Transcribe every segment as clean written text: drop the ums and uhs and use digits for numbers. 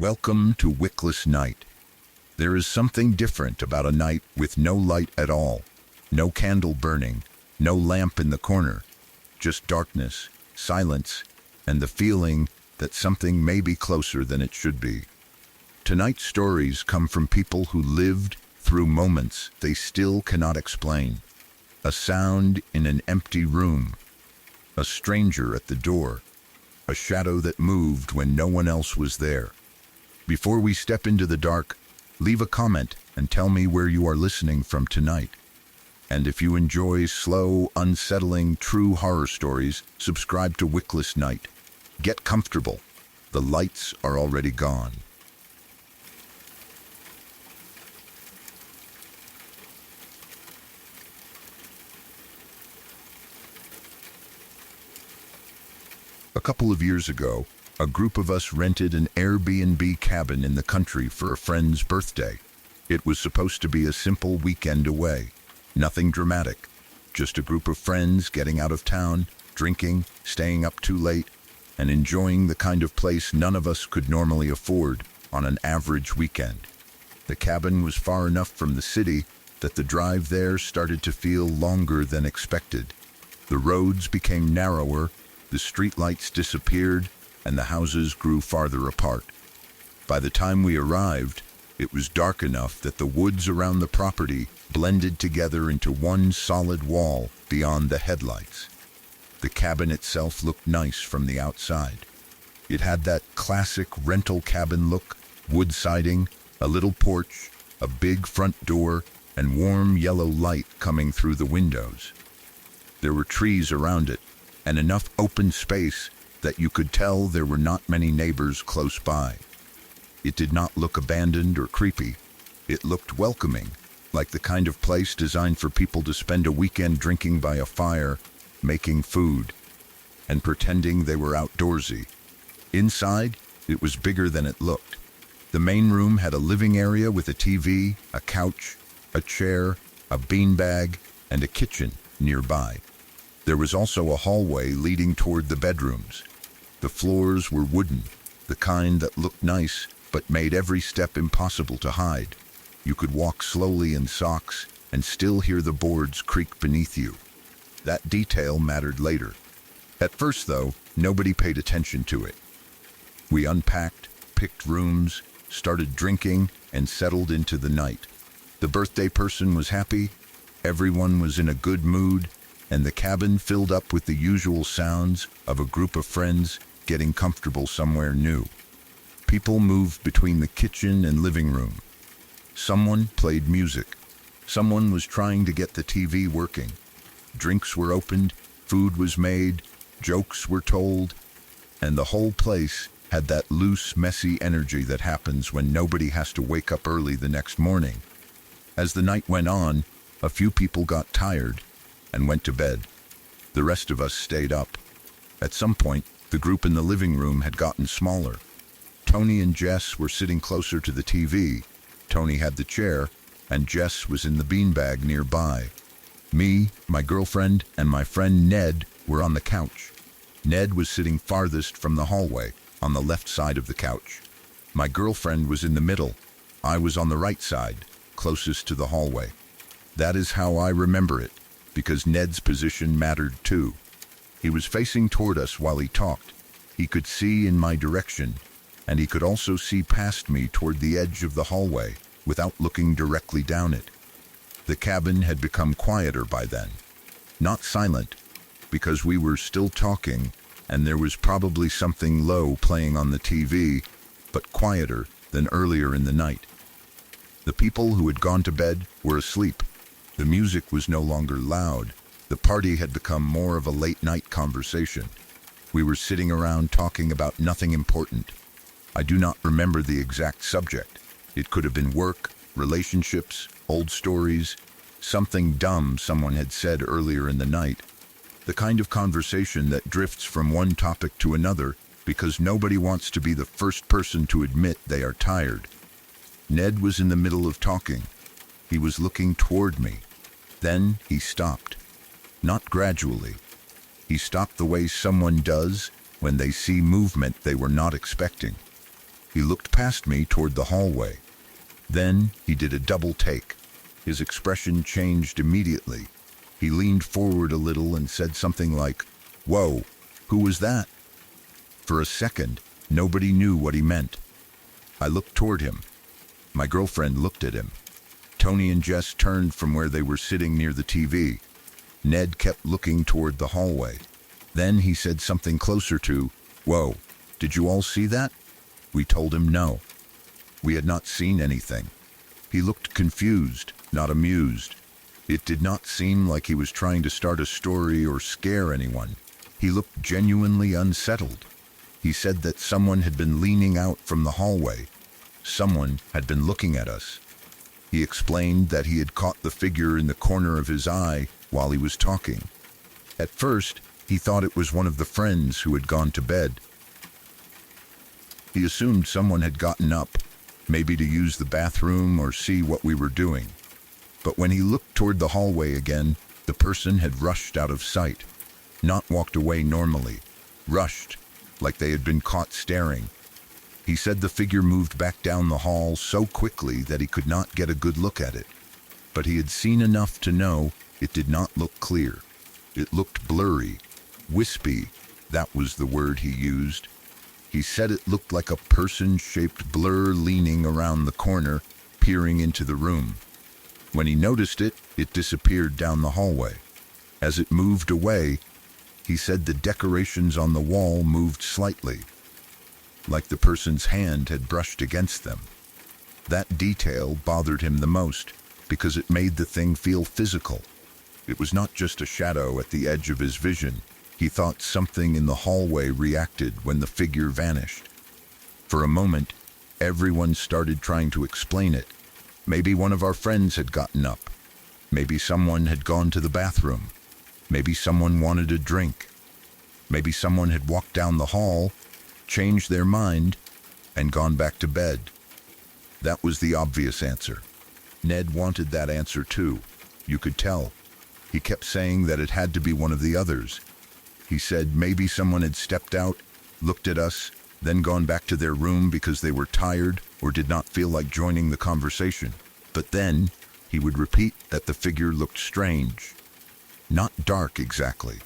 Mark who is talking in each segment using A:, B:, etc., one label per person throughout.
A: Welcome to Wickless Night. There is something different about a night with no light at all, no candle burning, no lamp in the corner, just darkness, silence, and the feeling that something may be closer than it should be. Tonight's stories come from people who lived through moments they still cannot explain. A sound in an empty room, a stranger at the door, a shadow that moved when no one else was there. Before we step into the dark, leave a comment and tell me where you are listening from tonight. And if you enjoy slow, unsettling, true horror stories, subscribe to Wickless Night. Get comfortable. The lights are already gone. A couple of years ago, a group of us rented an Airbnb cabin in the country for a friend's birthday. It was supposed to be a simple weekend away. Nothing dramatic. Just a group of friends getting out of town, drinking, staying up too late, and enjoying the kind of place none of us could normally afford on an average weekend. The cabin was far enough from the city that the drive there started to feel longer than expected. The roads became narrower, the streetlights disappeared, and the houses grew farther apart. By the time we arrived, it was dark enough that the woods around the property blended together into one solid wall beyond the headlights. The cabin itself looked nice from the outside. It had that classic rental cabin look, wood siding, a little porch, a big front door, and warm yellow light coming through the windows. There were trees around it, and enough open space that you could tell there were not many neighbors close by. It did not look abandoned or creepy. It looked welcoming, like the kind of place designed for people to spend a weekend drinking by a fire, making food, and pretending they were outdoorsy. Inside, it was bigger than it looked. The main room had a living area with a TV, a couch, a chair, a beanbag, and a kitchen nearby. There was also a hallway leading toward the bedrooms. The floors were wooden, the kind that looked nice but made every step impossible to hide. You could walk slowly in socks and still hear the boards creak beneath you. That detail mattered later. At first, though, nobody paid attention to it. We unpacked, picked rooms, started drinking, and settled into the night. The birthday person was happy, everyone was in a good mood, and the cabin filled up with the usual sounds of a group of friends getting comfortable somewhere new. People moved between the kitchen and living room. Someone played music. Someone was trying to get the TV working. Drinks were opened, food was made, jokes were told, and the whole place had that loose, messy energy that happens when nobody has to wake up early the next morning. As the night went on, a few people got tired and went to bed. The rest of us stayed up. At some point, the group in the living room had gotten smaller. Tony and Jess were sitting closer to the TV. Tony had the chair, and Jess was in the beanbag nearby. Me, my girlfriend, and my friend Ned were on the couch. Ned was sitting farthest from the hallway, on the left side of the couch. My girlfriend was in the middle. I was on the right side, closest to the hallway. That is how I remember it, because Ned's position mattered too. He was facing toward us while he talked. He could see in my direction, and he could also see past me toward the edge of the hallway without looking directly down it. The cabin had become quieter by then. Not silent, because we were still talking, and there was probably something low playing on the TV, but quieter than earlier in the night. The people who had gone to bed were asleep. The music was no longer loud. The party had become more of a late-night conversation. We were sitting around talking about nothing important. I do not remember the exact subject. It could have been work, relationships, old stories, something dumb someone had said earlier in the night. The kind of conversation that drifts from one topic to another because nobody wants to be the first person to admit they are tired. Ned was in the middle of talking. He was looking toward me. Then he stopped. Not gradually. He stopped the way someone does when they see movement they were not expecting. He looked past me toward the hallway. Then he did a double take. His expression changed immediately. He leaned forward a little and said something like, "Whoa, who was that?" For a second, nobody knew what he meant. I looked toward him. My girlfriend looked at him. Tony and Jess turned from where they were sitting near the TV. Ned kept looking toward the hallway. Then he said something closer to, "Whoa, did you all see that?" We told him no. We had not seen anything. He looked confused, not amused. It did not seem like he was trying to start a story or scare anyone. He looked genuinely unsettled. He said that someone had been leaning out from the hallway. Someone had been looking at us. He explained that he had caught the figure in the corner of his eye while he was talking. At first, he thought it was one of the friends who had gone to bed. He assumed someone had gotten up, maybe to use the bathroom or see what we were doing. But when he looked toward the hallway again, the person had rushed out of sight. Not walked away normally. Rushed, like they had been caught staring. He said the figure moved back down the hall so quickly that he could not get a good look at it. But he had seen enough to know it did not look clear. It looked blurry, wispy, that was the word he used. He said it looked like a person-shaped blur leaning around the corner, peering into the room. When he noticed it, it disappeared down the hallway. As it moved away, he said the decorations on the wall moved slightly, like the person's hand had brushed against them. That detail bothered him the most, because it made the thing feel physical. It was not just a shadow at the edge of his vision. He thought something in the hallway reacted when the figure vanished. For a moment, everyone started trying to explain it. Maybe one of our friends had gotten up. Maybe someone had gone to the bathroom. Maybe someone wanted a drink. Maybe someone had walked down the hall, changed their mind, and gone back to bed. That was the obvious answer. Ned wanted that answer too. You could tell. He kept saying that it had to be one of the others. He said maybe someone had stepped out, looked at us, then gone back to their room because they were tired or did not feel like joining the conversation. But then he would repeat that the figure looked strange. Not dark exactly,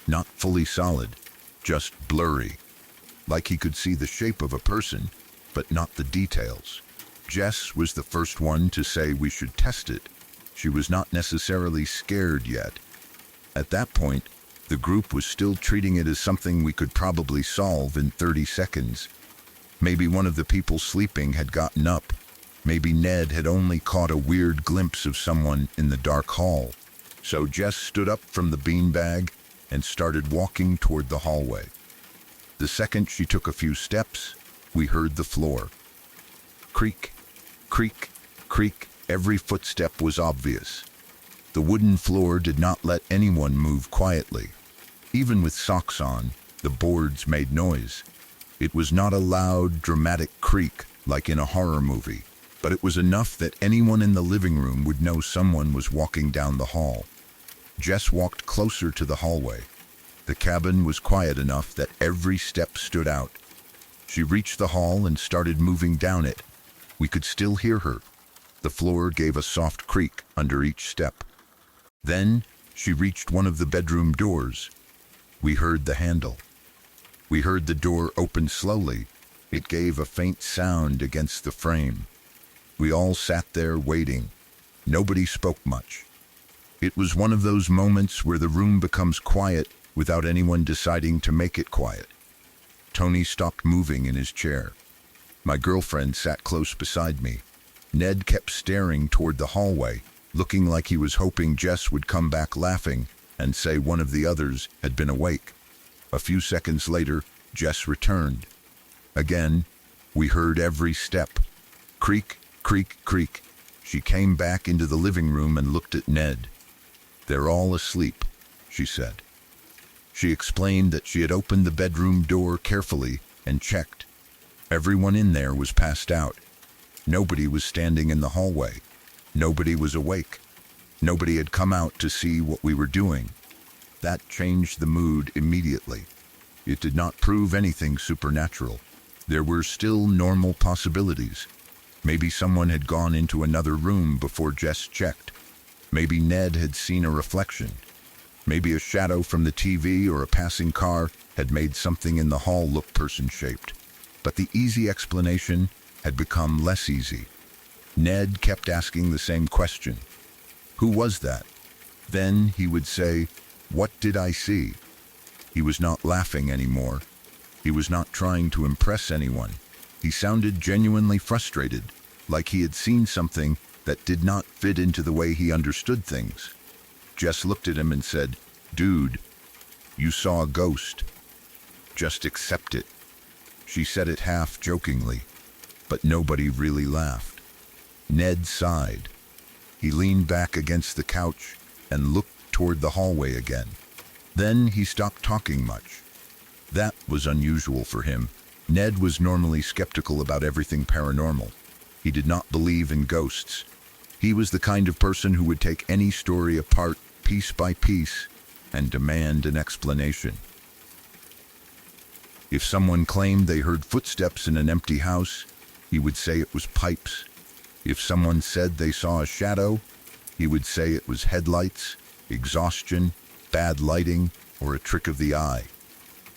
A: not fully solid, just blurry. Like he could see the shape of a person, but not the details. Jess was the first one to say we should test it. She was not necessarily scared yet. At that point, the group was still treating it as something we could probably solve in 30 seconds. Maybe one of the people sleeping had gotten up. Maybe Ned had only caught a weird glimpse of someone in the dark hall. So Jess stood up from the beanbag and started walking toward the hallway. The second she took a few steps, we heard the floor. Creak, creak, creak. Every footstep was obvious. The wooden floor did not let anyone move quietly. Even with socks on, the boards made noise. It was not a loud, dramatic creak like in a horror movie, but it was enough that anyone in the living room would know someone was walking down the hall. Jess walked closer to the hallway. The cabin was quiet enough that every step stood out. She reached the hall and started moving down it. We could still hear her. The floor gave a soft creak under each step. Then she reached one of the bedroom doors. We heard the handle. We heard the door open slowly. It gave a faint sound against the frame. We all sat there waiting. Nobody spoke much. It was one of those moments where the room becomes quiet without anyone deciding to make it quiet. Tony stopped moving in his chair. My girlfriend sat close beside me. Ned kept staring toward the hallway, looking like he was hoping Jess would come back laughing and say one of the others had been awake. A few seconds later, Jess returned. Again, we heard every step. Creak, creak, creak. She came back into the living room and looked at Ned. "They're all asleep," she said. She explained that she had opened the bedroom door carefully and checked. Everyone in there was passed out. Nobody was standing in the hallway. Nobody was awake. Nobody had come out to see what we were doing. That changed the mood immediately. It did not prove anything supernatural. There were still normal possibilities. Maybe someone had gone into another room before Jess checked. Maybe Ned had seen a reflection. Maybe a shadow from the TV or a passing car had made something in the hall look person-shaped. But the easy explanation had become less easy. Ned kept asking the same question. Who was that? Then he would say, "What did I see?" He was not laughing anymore. He was not trying to impress anyone. He sounded genuinely frustrated, like he had seen something that did not fit into the way he understood things. Jess looked at him and said, "Dude, you saw a ghost. Just accept it." She said it half jokingly, but nobody really laughed. Ned sighed. He leaned back against the couch and looked toward the hallway again. Then he stopped talking much. That was unusual for him. Ned was normally skeptical about everything paranormal. He did not believe in ghosts. He was the kind of person who would take any story apart piece by piece and demand an explanation. If someone claimed they heard footsteps in an empty house, he would say it was pipes. If someone said they saw a shadow, he would say it was headlights, exhaustion, bad lighting, or a trick of the eye.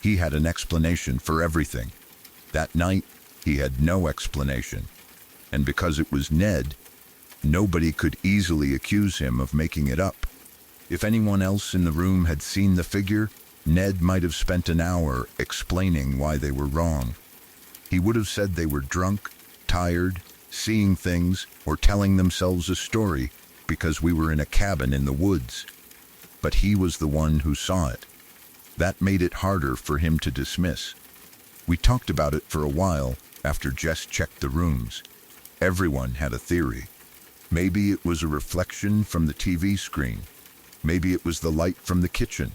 A: He had an explanation for everything. That night, he had no explanation. And because it was Ned, nobody could easily accuse him of making it up. If anyone else in the room had seen the figure, Ned might have spent an hour explaining why they were wrong. He would have said they were drunk, tired, seeing things, or telling themselves a story because we were in a cabin in the woods. But he was the one who saw it. That made it harder for him to dismiss. We talked about it for a while after Jess checked the rooms. Everyone had a theory. Maybe it was a reflection from the TV screen. Maybe it was the light from the kitchen.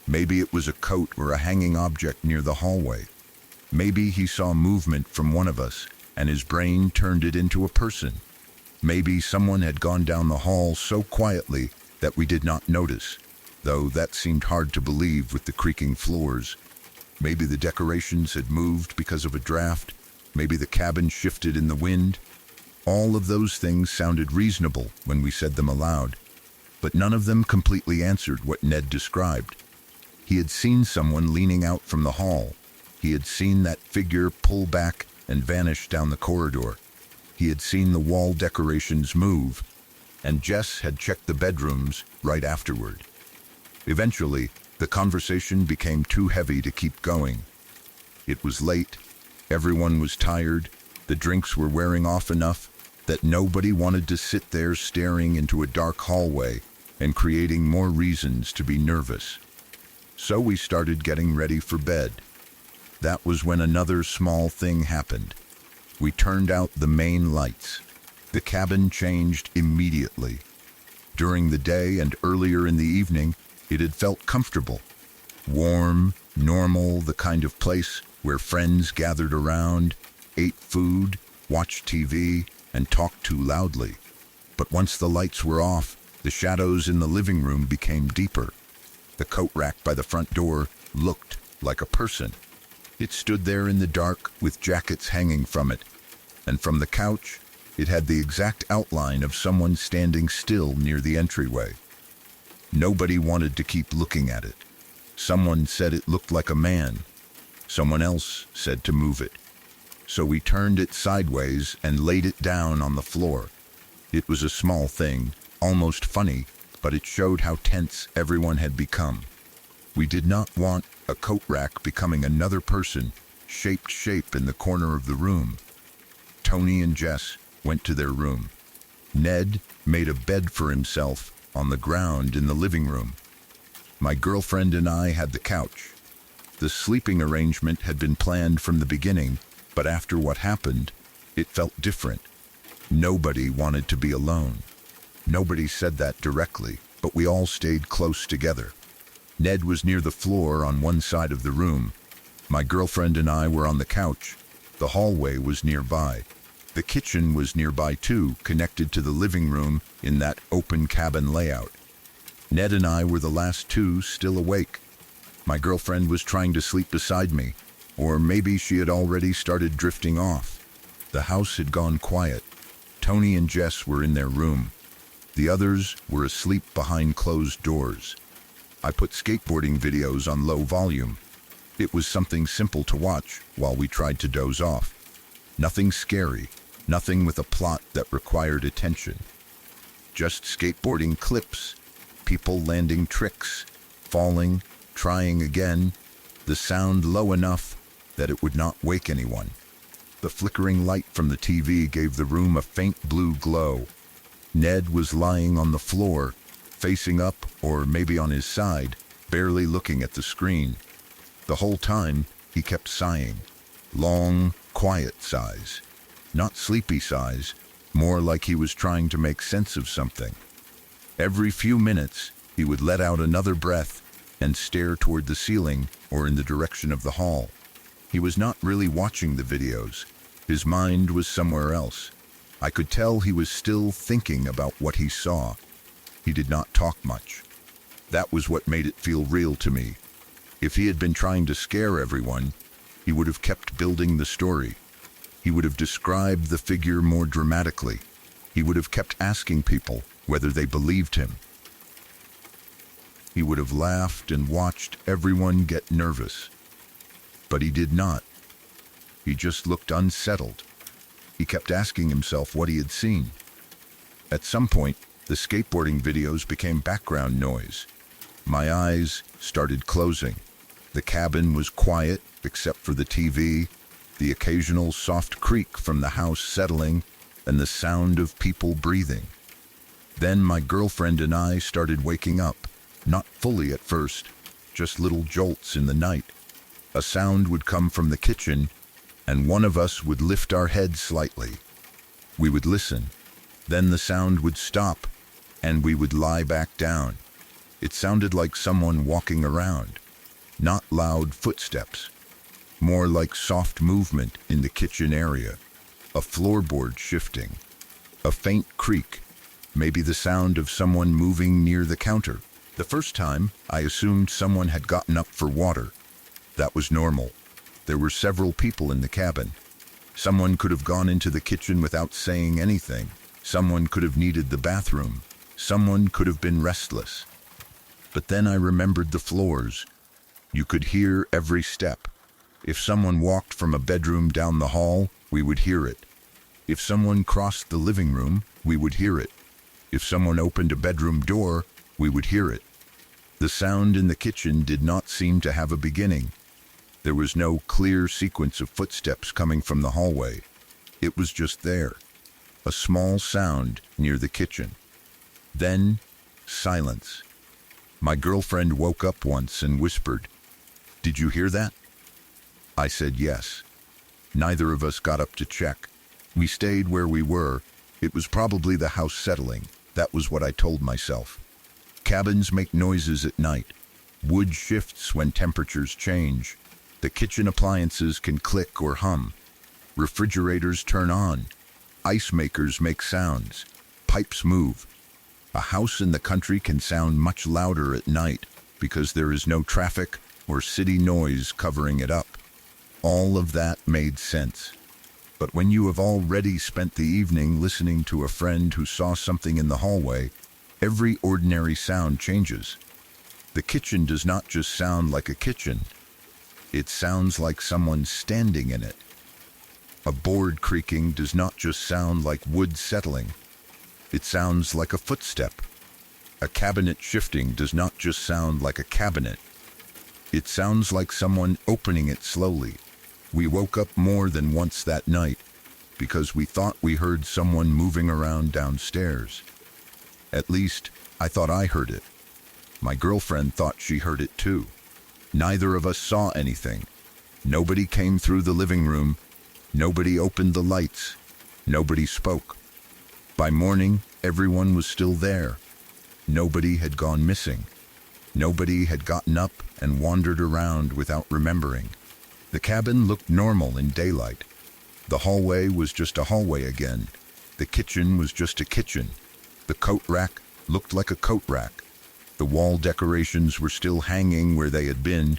A: Maybe it was a coat or a hanging object near the hallway. Maybe he saw movement from one of us, and his brain turned it into a person. Maybe someone had gone down the hall so quietly that we did not notice, though that seemed hard to believe with the creaking floors. Maybe the decorations had moved because of a draft. Maybe the cabin shifted in the wind. All of those things sounded reasonable when we said them aloud, but none of them completely answered what Ned described. He had seen someone leaning out from the hall. He had seen that figure pull back and vanish down the corridor. He had seen the wall decorations move, and Jess had checked the bedrooms right afterward. Eventually, the conversation became too heavy to keep going. It was late, everyone was tired, the drinks were wearing off enough that nobody wanted to sit there staring into a dark hallway and creating more reasons to be nervous. So we started getting ready for bed. That was when another small thing happened. We turned out the main lights. The cabin changed immediately. During the day and earlier in the evening, it had felt comfortable. Warm, normal, the kind of place where friends gathered around, ate food, watched TV, and talked too loudly. But once the lights were off, the shadows in the living room became deeper. The coat rack by the front door looked like a person. It stood there in the dark with jackets hanging from it, and from the couch, it had the exact outline of someone standing still near the entryway. Nobody wanted to keep looking at it. Someone said it looked like a man. Someone else said to move it. So we turned it sideways and laid it down on the floor. It was a small thing, almost funny, but it showed how tense everyone had become. We did not want a coat rack becoming another person, shaped shape in the corner of the room. Tony and Jess went to their room. Ned made a bed for himself on the ground in the living room. My girlfriend and I had the couch. The sleeping arrangement had been planned from the beginning, but after what happened, it felt different. Nobody wanted to be alone. Nobody said that directly, but we all stayed close together. Ned was near the floor on one side of the room. My girlfriend and I were on the couch. The hallway was nearby. The kitchen was nearby too, connected to the living room in that open cabin layout. Ned and I were the last two still awake. My girlfriend was trying to sleep beside me, Or maybe she had already started drifting off. The house had gone quiet. Tony and Jess were in their room. The others were asleep behind closed doors. I put skateboarding videos on low volume. It was something simple to watch while we tried to doze off. Nothing scary, nothing with a plot that required attention. Just skateboarding clips, people landing tricks, falling, trying again, the sound low enough that it would not wake anyone. The flickering light from the TV gave the room a faint blue glow. Ned was lying on the floor, facing up or maybe on his side, barely looking at the screen. The whole time, he kept sighing. Long, quiet sighs. Not sleepy sighs, more like he was trying to make sense of something. Every few minutes, he would let out another breath and stare toward the ceiling or in the direction of the hall. He was not really watching the videos. His mind was somewhere else. I could tell he was still thinking about what he saw. He did not talk much. That was what made it feel real to me. If he had been trying to scare everyone, he would have kept building the story. He would have described the figure more dramatically. He would have kept asking people whether they believed him. He would have laughed and watched everyone get nervous. But he did not. He just looked unsettled. He kept asking himself what he had seen. At some point, the skateboarding videos became background noise. My eyes started closing. The cabin was quiet, except for the TV, the occasional soft creak from the house settling, and the sound of people breathing. Then my girlfriend and I started waking up, not fully at first, just little jolts in the night. A sound would come from the kitchen, and one of us would lift our head slightly. We would listen. Then the sound would stop, and we would lie back down. It sounded like someone walking around. Not loud footsteps. More like soft movement in the kitchen area. A floorboard shifting. A faint creak. Maybe the sound of someone moving near the counter. The first time, I assumed someone had gotten up for water. That was normal. There were several people in the cabin. Someone could have gone into the kitchen without saying anything. Someone could have needed the bathroom. Someone could have been restless. But then I remembered the floors. You could hear every step. If someone walked from a bedroom down the hall, we would hear it. If someone crossed the living room, we would hear it. If someone opened a bedroom door, we would hear it. The sound in the kitchen did not seem to have a beginning. There was no clear sequence of footsteps coming from the hallway. It was just there. A small sound near the kitchen. Then, silence. My girlfriend woke up once and whispered, "Did you hear that?" I said yes. Neither of us got up to check. We stayed where we were. It was probably the house settling. That was what I told myself. Cabins make noises at night. Wood shifts when temperatures change. The kitchen appliances can click or hum. Refrigerators turn on. Ice makers make sounds. Pipes move. A house in the country can sound much louder at night because there is no traffic or city noise covering it up. All of that made sense. But when you have already spent the evening listening to a friend who saw something in the hallway, every ordinary sound changes. The kitchen does not just sound like a kitchen. It sounds like someone standing in it. A board creaking does not just sound like wood settling. It sounds like a footstep. A cabinet shifting does not just sound like a cabinet. It sounds like someone opening it slowly. We woke up more than once that night because we thought we heard someone moving around downstairs. At least, I thought I heard it. My girlfriend thought she heard it too. Neither of us saw anything. Nobody came through the living room. Nobody opened the lights. Nobody spoke. By morning, everyone was still there. Nobody had gone missing. Nobody had gotten up and wandered around without remembering. The cabin looked normal in daylight. The hallway was just a hallway again. The kitchen was just a kitchen. The coat rack looked like a coat rack. The wall decorations were still hanging where they had been.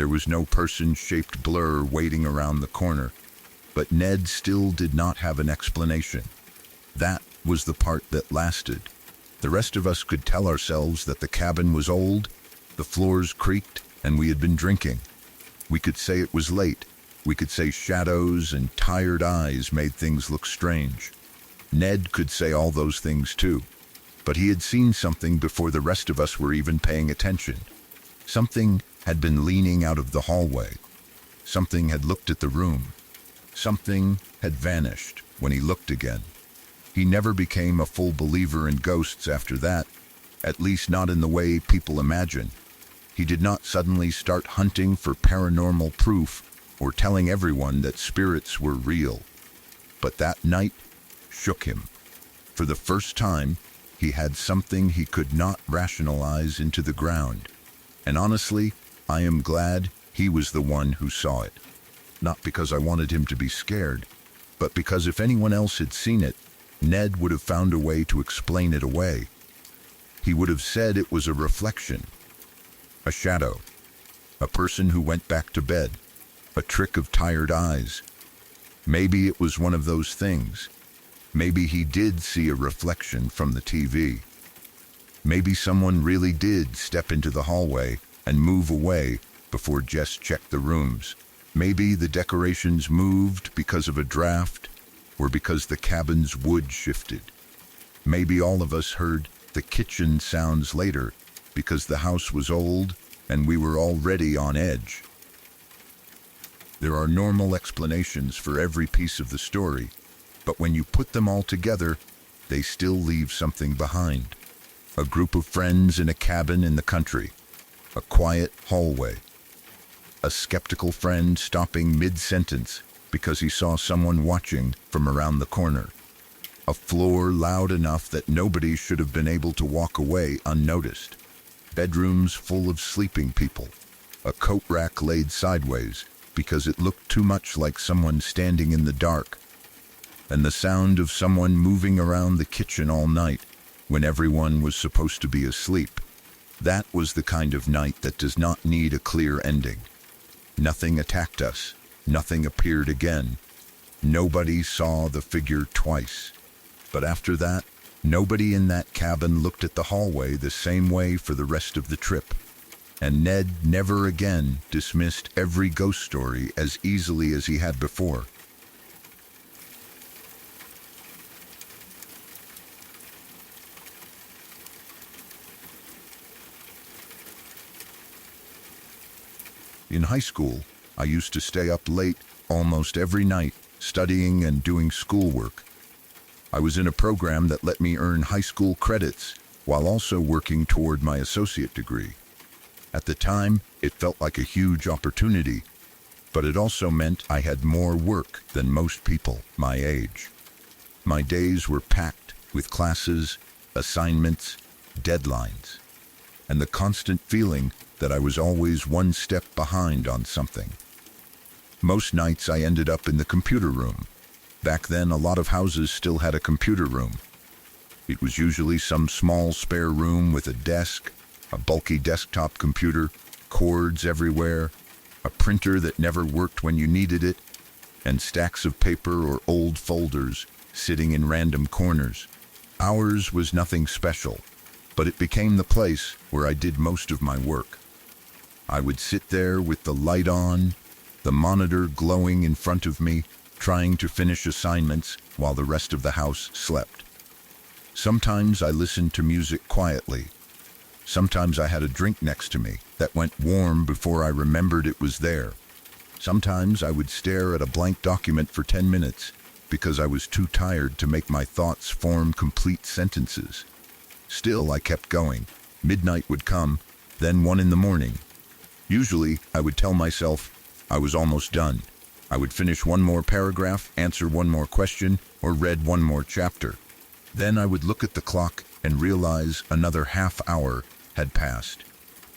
A: There was no person-shaped blur waiting around the corner, but Ned still did not have an explanation. That was the part that lasted. The rest of us could tell ourselves that the cabin was old, the floors creaked, and we had been drinking. We could say it was late. We could say shadows and tired eyes made things look strange. Ned could say all those things too, but he had seen something before the rest of us were even paying attention. Something had been leaning out of the hallway. Something had looked at the room. Something had vanished when he looked again. He never became a full believer in ghosts after that, at least not in the way people imagine. He did not suddenly start hunting for paranormal proof or telling everyone that spirits were real. But that night shook him. For the first time, he had something he could not rationalize into the ground. And honestly, I am glad he was the one who saw it. Not because I wanted him to be scared, but because if anyone else had seen it, Ned would have found a way to explain it away. He would have said it was a reflection, a shadow, a person who went back to bed, a trick of tired eyes. Maybe it was one of those things. Maybe he did see a reflection from the TV. Maybe someone really did step into the hallway and move away before Jess checked the rooms. Maybe the decorations moved because of a draft or because the cabin's wood shifted. Maybe all of us heard the kitchen sounds later because the house was old and we were already on edge. There are normal explanations for every piece of the story, but when you put them all together, they still leave something behind. A group of friends in a cabin in the country, a quiet hallway, a skeptical friend stopping mid-sentence because he saw someone watching from around the corner, a floor loud enough that nobody should have been able to walk away unnoticed, bedrooms full of sleeping people, a coat rack laid sideways because it looked too much like someone standing in the dark, and the sound of someone moving around the kitchen all night when everyone was supposed to be asleep. That was the kind of night that does not need a clear ending. Nothing attacked us. Nothing appeared again. Nobody saw the figure twice. But after that, nobody in that cabin looked at the hallway the same way for the rest of the trip. And Ned never again dismissed every ghost story as easily as he had before. In high school, I used to stay up late almost every night, studying and doing schoolwork. I was in a program that let me earn high school credits while also working toward my associate degree. At the time, it felt like a huge opportunity, but it also meant I had more work than most people my age. My days were packed with classes, assignments, deadlines, and the constant feeling that I was always one step behind on something. Most nights I ended up in the computer room. Back then, a lot of houses still had a computer room. It was usually some small spare room with a desk, a bulky desktop computer, cords everywhere, a printer that never worked when you needed it, and stacks of paper or old folders sitting in random corners. Ours was nothing special, but it became the place where I did most of my work. I would sit there with the light on, the monitor glowing in front of me, trying to finish assignments while the rest of the house slept. Sometimes I listened to music quietly. Sometimes I had a drink next to me that went warm before I remembered it was there. Sometimes I would stare at a blank document for 10 minutes because I was too tired to make my thoughts form complete sentences. Still, I kept going. Midnight would come, then 1 a.m. Usually, I would tell myself I was almost done. I would finish one more paragraph, answer one more question, or read one more chapter. Then I would look at the clock and realize another half hour had passed.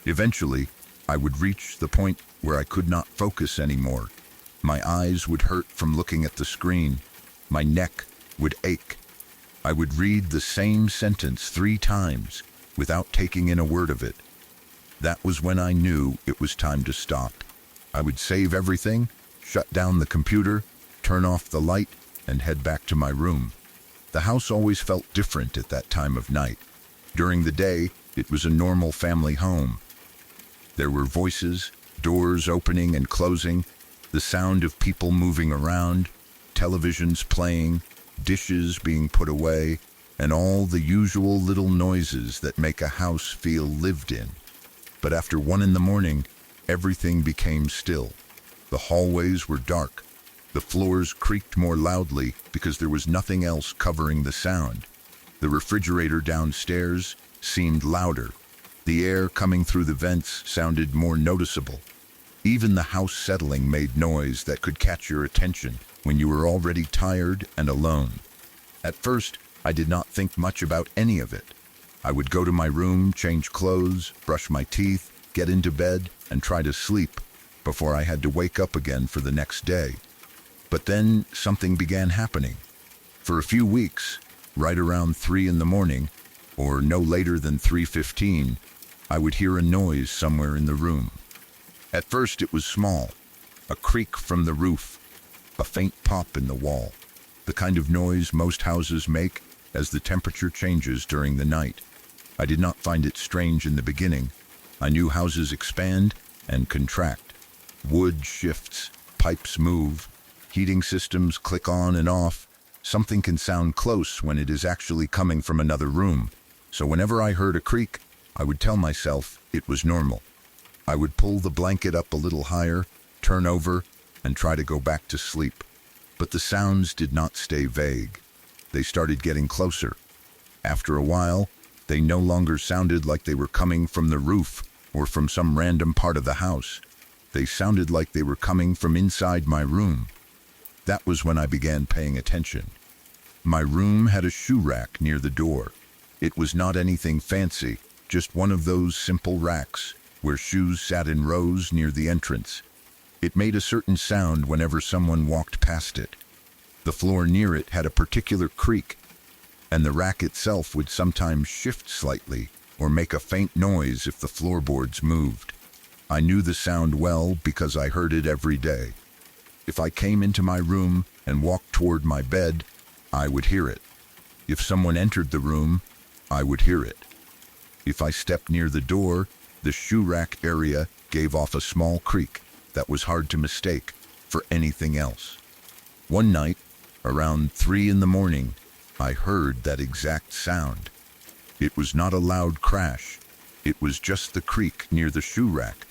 A: Eventually, I would reach the point where I could not focus anymore. My eyes would hurt from looking at the screen. My neck would ache. I would read the same sentence 3 times without taking in a word of it. That was when I knew it was time to stop. I would save everything, shut down the computer, turn off the light, and head back to my room. The house always felt different at that time of night. During the day, it was a normal family home. There were voices, doors opening and closing, the sound of people moving around, televisions playing, dishes being put away, and all the usual little noises that make a house feel lived in. But after 1 a.m, everything became still. The hallways were dark. The floors creaked more loudly because there was nothing else covering the sound. The refrigerator downstairs seemed louder. The air coming through the vents sounded more noticeable. Even the house settling made noise that could catch your attention when you were already tired and alone. At first, I did not think much about any of it. I would go to my room, change clothes, brush my teeth, get into bed, and try to sleep before I had to wake up again for the next day. But then something began happening. For a few weeks, right around 3 a.m, or no later than 3:15, I would hear a noise somewhere in the room. At first it was small, a creak from the roof, a faint pop in the wall, the kind of noise most houses make as the temperature changes during the night. I did not find it strange in the beginning. I knew houses expand and contract. Wood shifts, pipes move, heating systems click on and off. Something can sound close when it is actually coming from another room. So whenever I heard a creak, I would tell myself it was normal. I would pull the blanket up a little higher, turn over, and try to go back to sleep. But the sounds did not stay vague. They started getting closer. After a while, they no longer sounded like they were coming from the roof or from some random part of the house. They sounded like they were coming from inside my room. That was when I began paying attention. My room had a shoe rack near the door. It was not anything fancy, just one of those simple racks where shoes sat in rows near the entrance. It made a certain sound whenever someone walked past it. The floor near it had a particular creak, and the rack itself would sometimes shift slightly or make a faint noise if the floorboards moved. I knew the sound well because I heard it every day. If I came into my room and walked toward my bed, I would hear it. If someone entered the room, I would hear it. If I stepped near the door, the shoe rack area gave off a small creak that was hard to mistake for anything else. One night, around 3 a.m, I heard that exact sound. It was not a loud crash. It was just the creak near the shoe rack,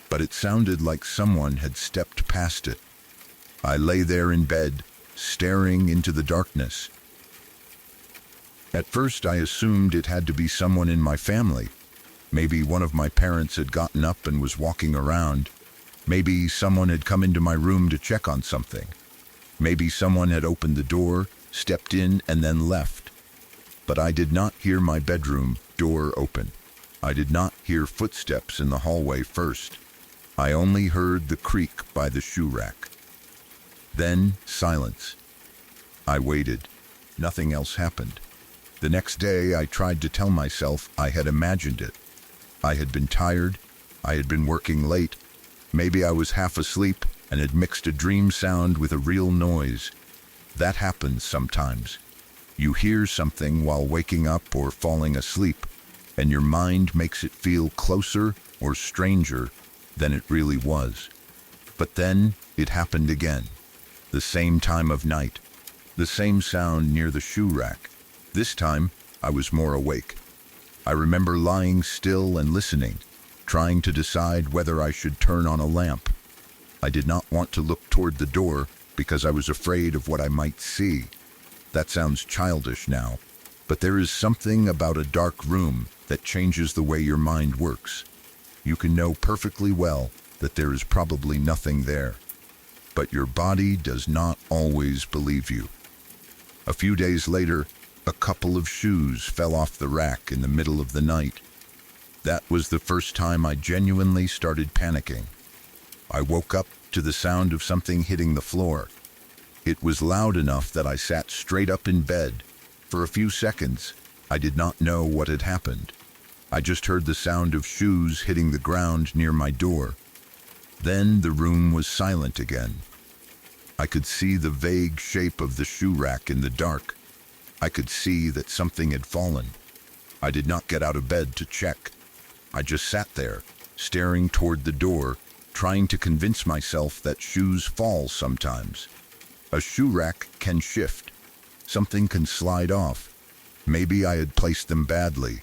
A: but it sounded like someone had stepped past it. I lay there in bed, staring into the darkness. At first I assumed it had to be someone in my family. Maybe one of my parents had gotten up and was walking around. Maybe someone had come into my room to check on something. Maybe someone had opened the door, stepped in, and then left. But I did not hear my bedroom door open. I did not hear footsteps in the hallway first. I only heard the creak by the shoe rack. Then silence. I waited. Nothing else happened. The next day I tried to tell myself I had imagined it. I had been tired. I had been working late. Maybe I was half asleep and had mixed a dream sound with a real noise. That happens sometimes. You hear something while waking up or falling asleep, and your mind makes it feel closer or stranger than it really was. But then it happened again. The same time of night. The same sound near the shoe rack. This time, I was more awake. I remember lying still and listening, trying to decide whether I should turn on a lamp. I did not want to look toward the door because I was afraid of what I might see. That sounds childish now, but there is something about a dark room that changes the way your mind works. You can know perfectly well that there is probably nothing there, but your body does not always believe you. A few days later, a couple of shoes fell off the rack in the middle of the night. That was the first time I genuinely started panicking. I woke up to the sound of something hitting the floor. It was loud enough that I sat straight up in bed. For a few seconds, I did not know what had happened. I just heard the sound of shoes hitting the ground near my door. Then the room was silent again. I could see the vague shape of the shoe rack in the dark. I could see that something had fallen. I did not get out of bed to check. I just sat there, staring toward the door, trying to convince myself that shoes fall sometimes. A shoe rack can shift. Something can slide off. Maybe I had placed them badly.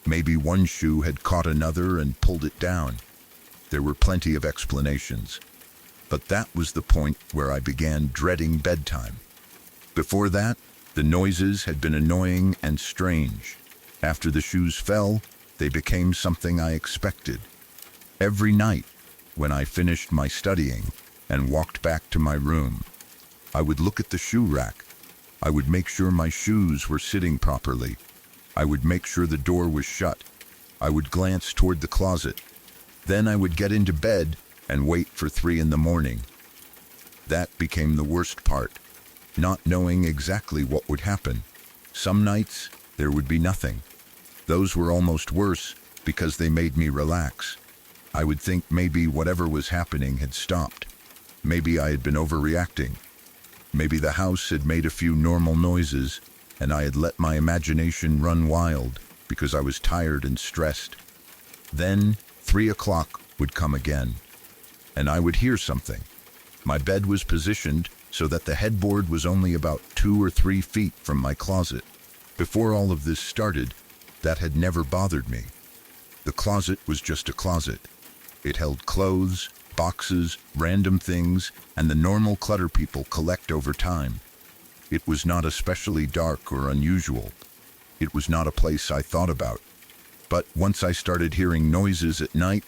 A: Maybe one shoe had caught another and pulled it down. There were plenty of explanations. But that was the point where I began dreading bedtime. Before that, the noises had been annoying and strange. After the shoes fell, they became something I expected. Every night, when I finished my studying and walked back to my room, I would look at the shoe rack. I would make sure my shoes were sitting properly. I would make sure the door was shut. I would glance toward the closet. Then I would get into bed and wait for 3 in the morning. That became the worst part, not knowing exactly what would happen. Some nights, there would be nothing. Those were almost worse because they made me relax. I would think maybe whatever was happening had stopped. Maybe I had been overreacting. Maybe the house had made a few normal noises and I had let my imagination run wild because I was tired and stressed. Then 3 o'clock would come again, and I would hear something. My bed was positioned so that the headboard was only about 2 or 3 feet from my closet. Before all of this started, that had never bothered me. The closet was just a closet. It held clothes, boxes, random things, and the normal clutter people collect over time. It was not especially dark or unusual. It was not a place I thought about. But once I started hearing noises at night,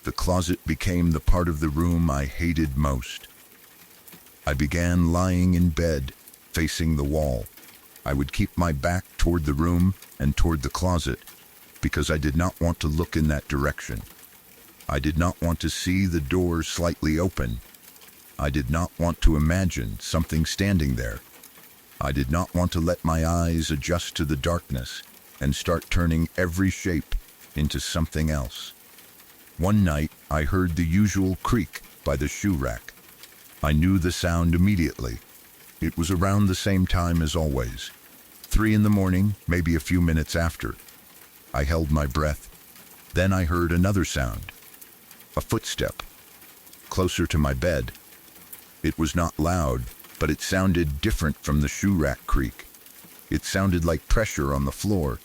A: the closet became the part of the room I hated most. I began lying in bed, facing the wall. I would keep my back toward the room and toward the closet, because I did not want to look in that direction. I did not want to see the door slightly open. I did not want to imagine something standing there. I did not want to let my eyes adjust to the darkness and start turning every shape into something else. One night, I heard the usual creak by the shoe rack. I knew the sound immediately. It was around the same time as always. 3 in the morning, maybe a few minutes after. I held my breath. Then I heard another sound. A footstep, closer to my bed. It was not loud, but it sounded different from the shoe rack creak. It sounded like pressure on the floor,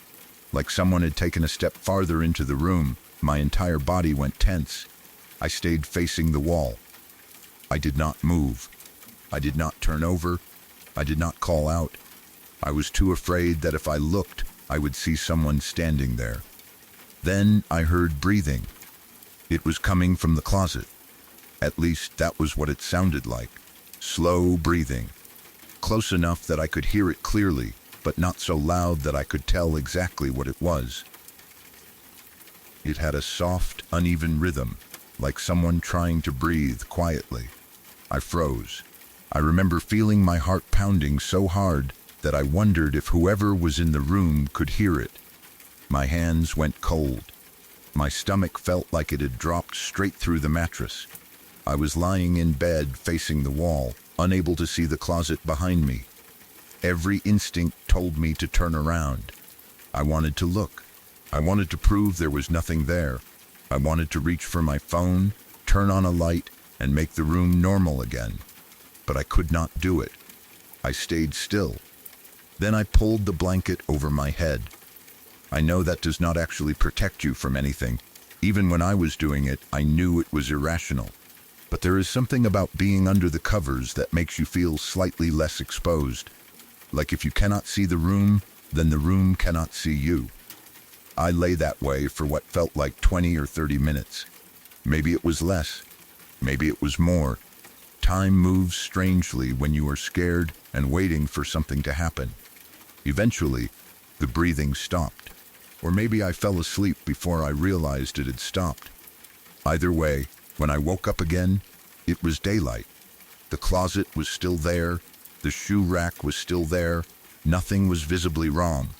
A: like someone had taken a step farther into the room. My entire body went tense. I stayed facing the wall. I did not move. I did not turn over. I did not call out. I was too afraid that if I looked, I would see someone standing there. Then I heard breathing. It was coming from the closet. At least that was what it sounded like. Slow breathing. Close enough that I could hear it clearly, but not so loud that I could tell exactly what it was. It had a soft, uneven rhythm, like someone trying to breathe quietly. I froze. I remember feeling my heart pounding so hard that I wondered if whoever was in the room could hear it. My hands went cold. My stomach felt like it had dropped straight through the mattress. I was lying in bed facing the wall, unable to see the closet behind me. Every instinct told me to turn around. I wanted to look. I wanted to prove there was nothing there. I wanted to reach for my phone, turn on a light, and make the room normal again. But I could not do it. I stayed still. Then I pulled the blanket over my head. I know that does not actually protect you from anything. Even when I was doing it, I knew it was irrational. But there is something about being under the covers that makes you feel slightly less exposed. Like if you cannot see the room, then the room cannot see you. I lay that way for what felt like 20 or 30 minutes. Maybe it was less. Maybe it was more. Time moves strangely when you are scared and waiting for something to happen. Eventually, the breathing stopped. Or maybe I fell asleep before I realized it had stopped. Either way, when I woke up again, it was daylight. The closet was still there. The shoe rack was still there. Nothing was visibly wrong.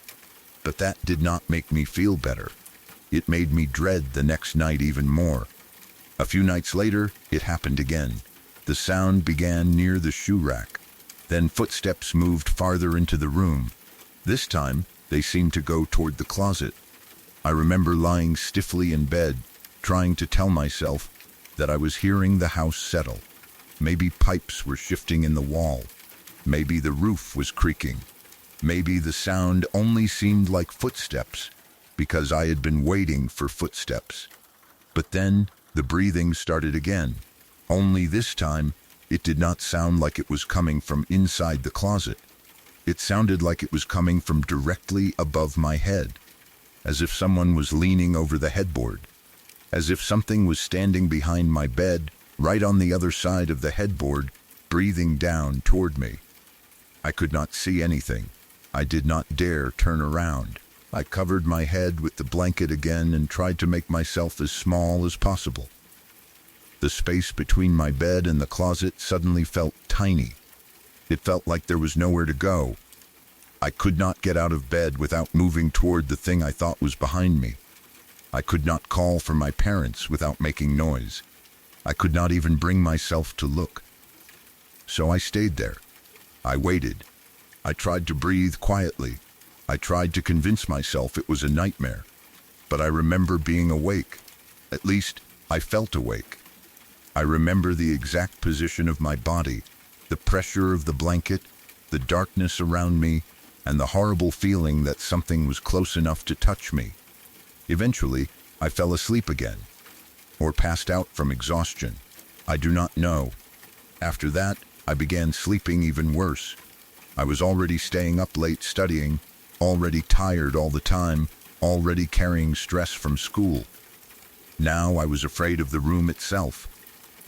A: But that did not make me feel better. It made me dread the next night even more. A few nights later, it happened again. The sound began near the shoe rack. Then footsteps moved farther into the room. This time, they seemed to go toward the closet. I remember lying stiffly in bed, trying to tell myself that I was hearing the house settle. Maybe pipes were shifting in the wall. Maybe the roof was creaking. Maybe the sound only seemed like footsteps, because I had been waiting for footsteps. But then, the breathing started again. Only this time, it did not sound like it was coming from inside the closet. It sounded like it was coming from directly above my head, as if someone was leaning over the headboard, as if something was standing behind my bed, right on the other side of the headboard, breathing down toward me. I could not see anything. I did not dare turn around. I covered my head with the blanket again and tried to make myself as small as possible. The space between my bed and the closet suddenly felt tiny. It felt like there was nowhere to go. I could not get out of bed without moving toward the thing I thought was behind me. I could not call for my parents without making noise. I could not even bring myself to look. So I stayed there. I waited. I tried to breathe quietly. I tried to convince myself it was a nightmare. But I remember being awake. At least, I felt awake. I remember the exact position of my body, the pressure of the blanket, the darkness around me, and the horrible feeling that something was close enough to touch me. Eventually, I fell asleep again, or passed out from exhaustion. I do not know. After that, I began sleeping even worse. I was already staying up late studying, already tired all the time, already carrying stress from school. Now I was afraid of the room itself.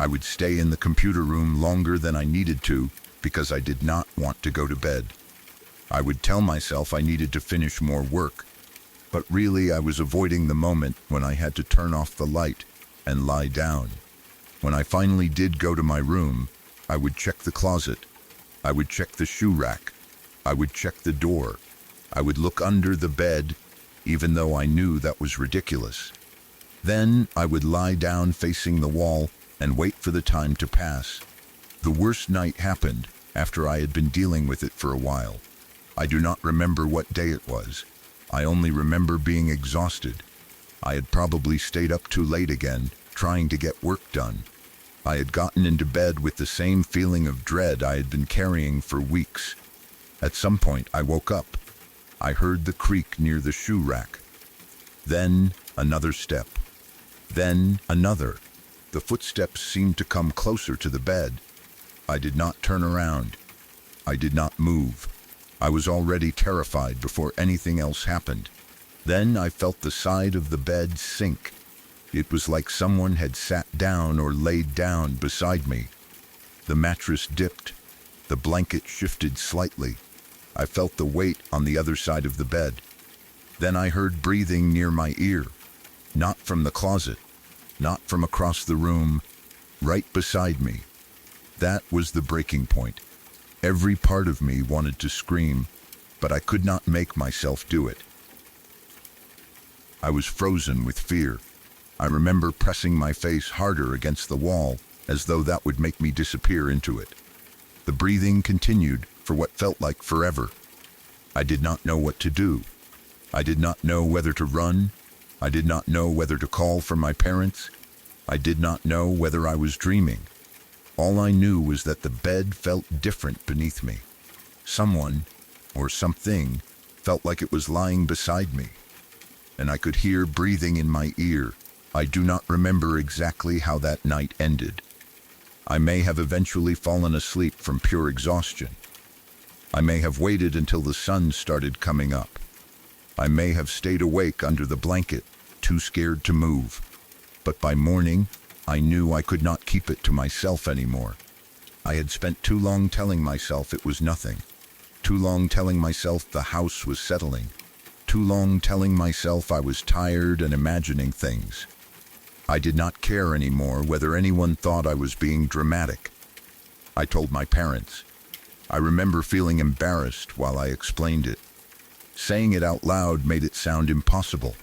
A: I would stay in the computer room longer than I needed to because I did not want to go to bed. I would tell myself I needed to finish more work, but really I was avoiding the moment when I had to turn off the light and lie down. When I finally did go to my room, I would check the closet. I would check the shoe rack. I would check the door. I would look under the bed, even though I knew that was ridiculous. Then I would lie down facing the wall and wait for the time to pass. The worst night happened after I had been dealing with it for a while. I do not remember what day it was. I only remember being exhausted. I had probably stayed up too late again, trying to get work done. I had gotten into bed with the same feeling of dread I had been carrying for weeks. At some point, I woke up. I heard the creak near the shoe rack. Then another step. Then another. The footsteps seemed to come closer to the bed. I did not turn around. I did not move. I was already terrified before anything else happened. Then I felt the side of the bed sink. It was like someone had sat down or laid down beside me. The mattress dipped. The blanket shifted slightly. I felt the weight on the other side of the bed. Then I heard breathing near my ear. Not from the closet. Not from across the room. Right beside me. That was the breaking point. Every part of me wanted to scream, but I could not make myself do it. I was frozen with fear. I remember pressing my face harder against the wall, as though that would make me disappear into it. The breathing continued for what felt like forever. I did not know what to do. I did not know whether to run. I did not know whether to call for my parents. I did not know whether I was dreaming. All I knew was that the bed felt different beneath me. Someone, or something, felt like it was lying beside me, and I could hear breathing in my ear. I do not remember exactly how that night ended. I may have eventually fallen asleep from pure exhaustion. I may have waited until the sun started coming up. I may have stayed awake under the blanket, too scared to move. But by morning, I knew I could not keep it to myself anymore. I had spent too long telling myself it was nothing. Too long telling myself the house was settling. Too long telling myself I was tired and imagining things. I did not care anymore whether anyone thought I was being dramatic. I told my parents. I remember feeling embarrassed while I explained it. Saying it out loud made it sound impossible.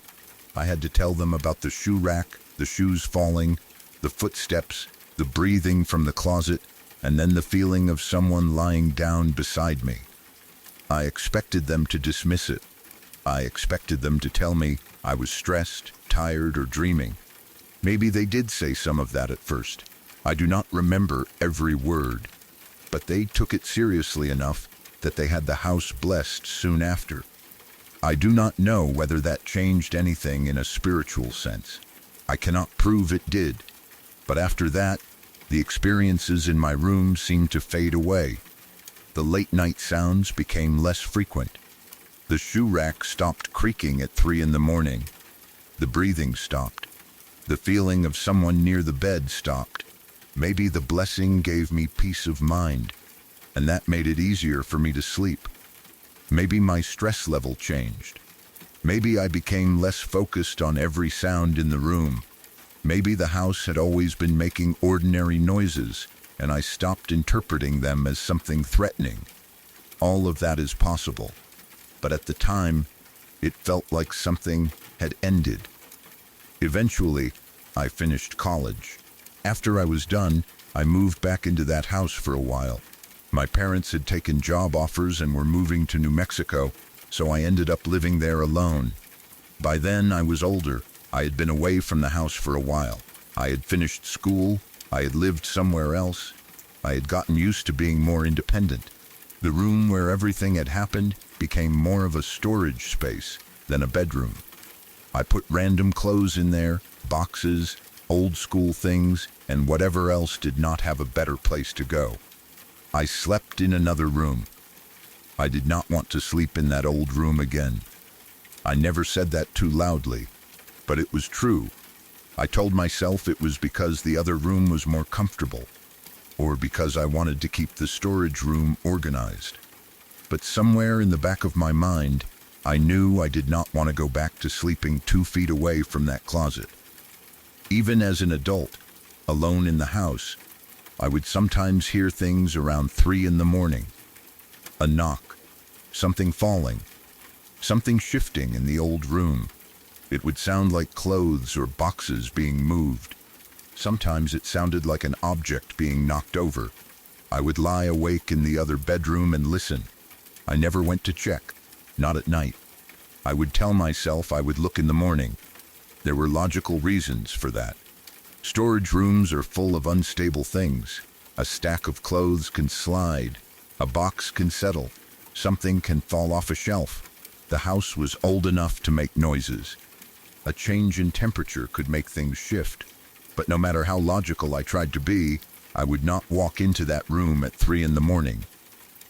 A: I had to tell them about the shoe rack, the shoes falling, The footsteps, the breathing from the closet, and then the feeling of someone lying down beside me. I expected them to dismiss it. I expected them to tell me I was stressed, tired, or dreaming. Maybe they did say some of that at first. I do not remember every word, but they took it seriously enough that they had the house blessed soon after. I do not know whether that changed anything in a spiritual sense. I cannot prove it did, but after that, the experiences in my room seemed to fade away. The late-night sounds became less frequent. The shoe rack stopped creaking at 3 in the morning. The breathing stopped. The feeling of someone near the bed stopped. Maybe the blessing gave me peace of mind, and that made it easier for me to sleep. Maybe my stress level changed. Maybe I became less focused on every sound in the room. Maybe the house had always been making ordinary noises, and I stopped interpreting them as something threatening. All of that is possible, but at the time, it felt like something had ended. Eventually, I finished college. After I was done, I moved back into that house for a while. My parents had taken job offers and were moving to New Mexico, so I ended up living there alone. By then, I was older. I had been away from the house for a while. I had finished school. I had lived somewhere else. I had gotten used to being more independent. The room where everything had happened became more of a storage space than a bedroom. I put random clothes in there, boxes, old school things, and whatever else did not have a better place to go. I slept in another room. I did not want to sleep in that old room again. I never said that too loudly, but it was true. I told myself it was because the other room was more comfortable, or because I wanted to keep the storage room organized. But somewhere in the back of my mind, I knew I did not want to go back to sleeping 2 feet away from that closet. Even as an adult, alone in the house, I would sometimes hear things around 3 in the morning. A knock, something falling, something shifting in the old room. It would sound like clothes or boxes being moved. Sometimes it sounded like an object being knocked over. I would lie awake in the other bedroom and listen. I never went to check, not at night. I would tell myself I would look in the morning. There were logical reasons for that. Storage rooms are full of unstable things. A stack of clothes can slide. A box can settle. Something can fall off a shelf. The house was old enough to make noises. A change in temperature could make things shift. But no matter how logical I tried to be, I would not walk into that room at 3 in the morning.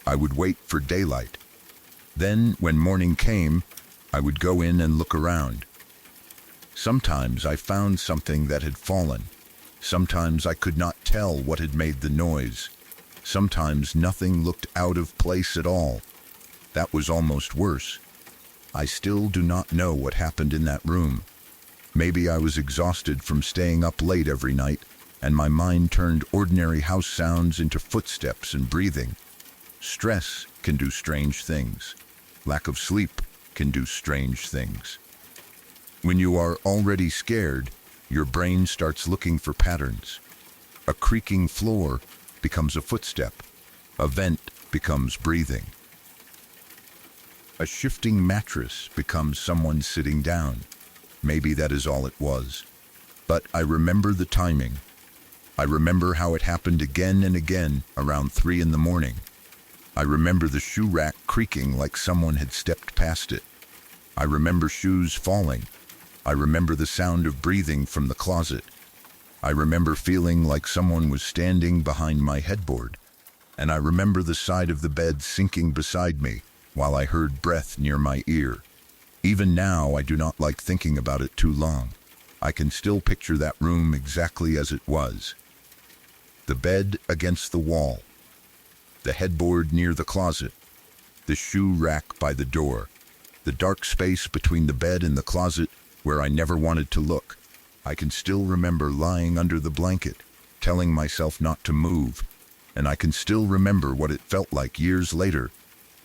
A: I would wait for daylight. Then, when morning came, I would go in and look around. Sometimes I found something that had fallen. Sometimes I could not tell what had made the noise. Sometimes nothing looked out of place at all. That was almost worse. I still do not know what happened in that room. Maybe I was exhausted from staying up late every night, and my mind turned ordinary house sounds into footsteps and breathing. Stress can do strange things. Lack of sleep can do strange things. When you are already scared, your brain starts looking for patterns. A creaking floor becomes a footstep. A vent becomes breathing. A shifting mattress becomes someone sitting down. Maybe that is all it was. But I remember the timing. I remember how it happened again and again around 3 in the morning. I remember the shoe rack creaking like someone had stepped past it. I remember shoes falling. I remember the sound of breathing from the closet. I remember feeling like someone was standing behind my headboard. And I remember the side of the bed sinking beside me while I heard breath near my ear. Even now, I do not like thinking about it too long. I can still picture that room exactly as it was. The bed against the wall. The headboard near the closet. The shoe rack by the door. The dark space between the bed and the closet where I never wanted to look. I can still remember lying under the blanket, telling myself not to move. And I can still remember what it felt like years later,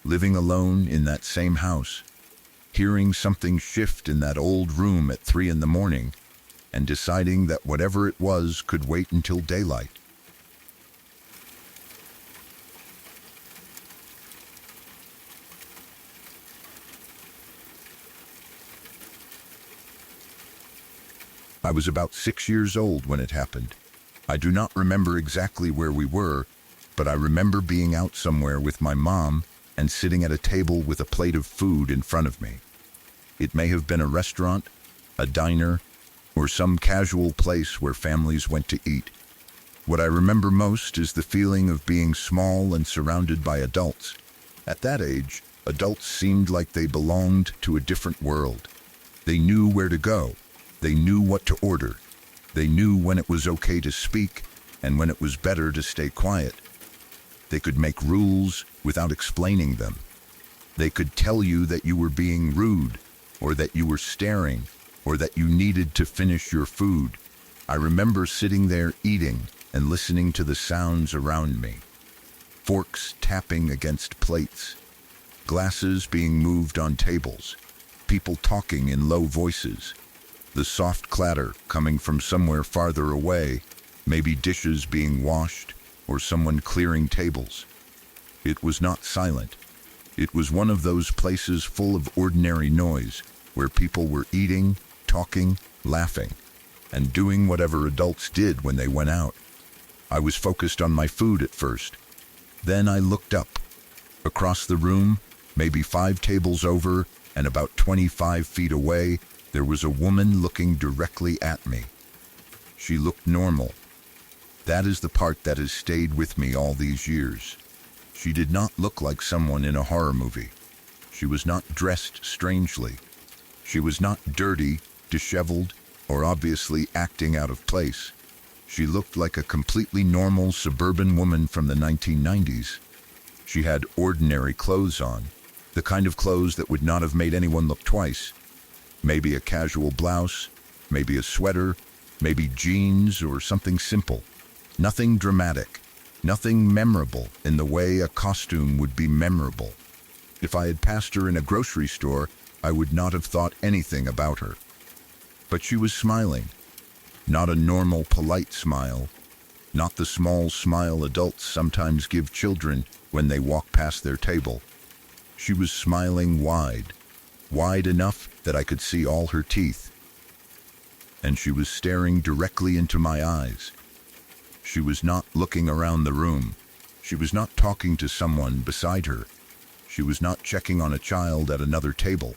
A: living alone in that same house, hearing something shift in that old room at 3 in the morning, and deciding that whatever it was could wait until daylight. I was about 6 years old when it happened. I do not remember exactly where we were, but I remember being out somewhere with my mom and sitting at a table with a plate of food in front of me. It may have been a restaurant, a diner, or some casual place where families went to eat. What I remember most is the feeling of being small and surrounded by adults. At that age, adults seemed like they belonged to a different world. They knew where to go. They knew what to order. They knew when it was okay to speak and when it was better to stay quiet. They could make rules without explaining them. They could tell you that you were being rude, or that you were staring, or that you needed to finish your food. I remember sitting there eating and listening to the sounds around me. Forks tapping against plates, glasses being moved on tables, people talking in low voices, the soft clatter coming from somewhere farther away, maybe dishes being washed or someone clearing tables. It was not silent. It was one of those places full of ordinary noise where people were eating, talking, laughing, and doing whatever adults did when they went out. I was focused on my food at first. Then I looked up. Across the room, maybe 5 tables over and about 25 feet away, there was a woman looking directly at me. She looked normal. That is the part that has stayed with me all these years. She did not look like someone in a horror movie. She was not dressed strangely. She was not dirty, disheveled, or obviously acting out of place. She looked like a completely normal suburban woman from the 1990s. She had ordinary clothes on, the kind of clothes that would not have made anyone look twice. Maybe a casual blouse, maybe a sweater, maybe jeans or something simple. Nothing dramatic, nothing memorable in the way a costume would be memorable. If I had passed her in a grocery store, I would not have thought anything about her. But she was smiling. Not a normal, polite smile. Not the small smile adults sometimes give children when they walk past their table. She was smiling wide, wide enough that I could see all her teeth. And she was staring directly into my eyes. She was not looking around the room. She was not talking to someone beside her. She was not checking on a child at another table.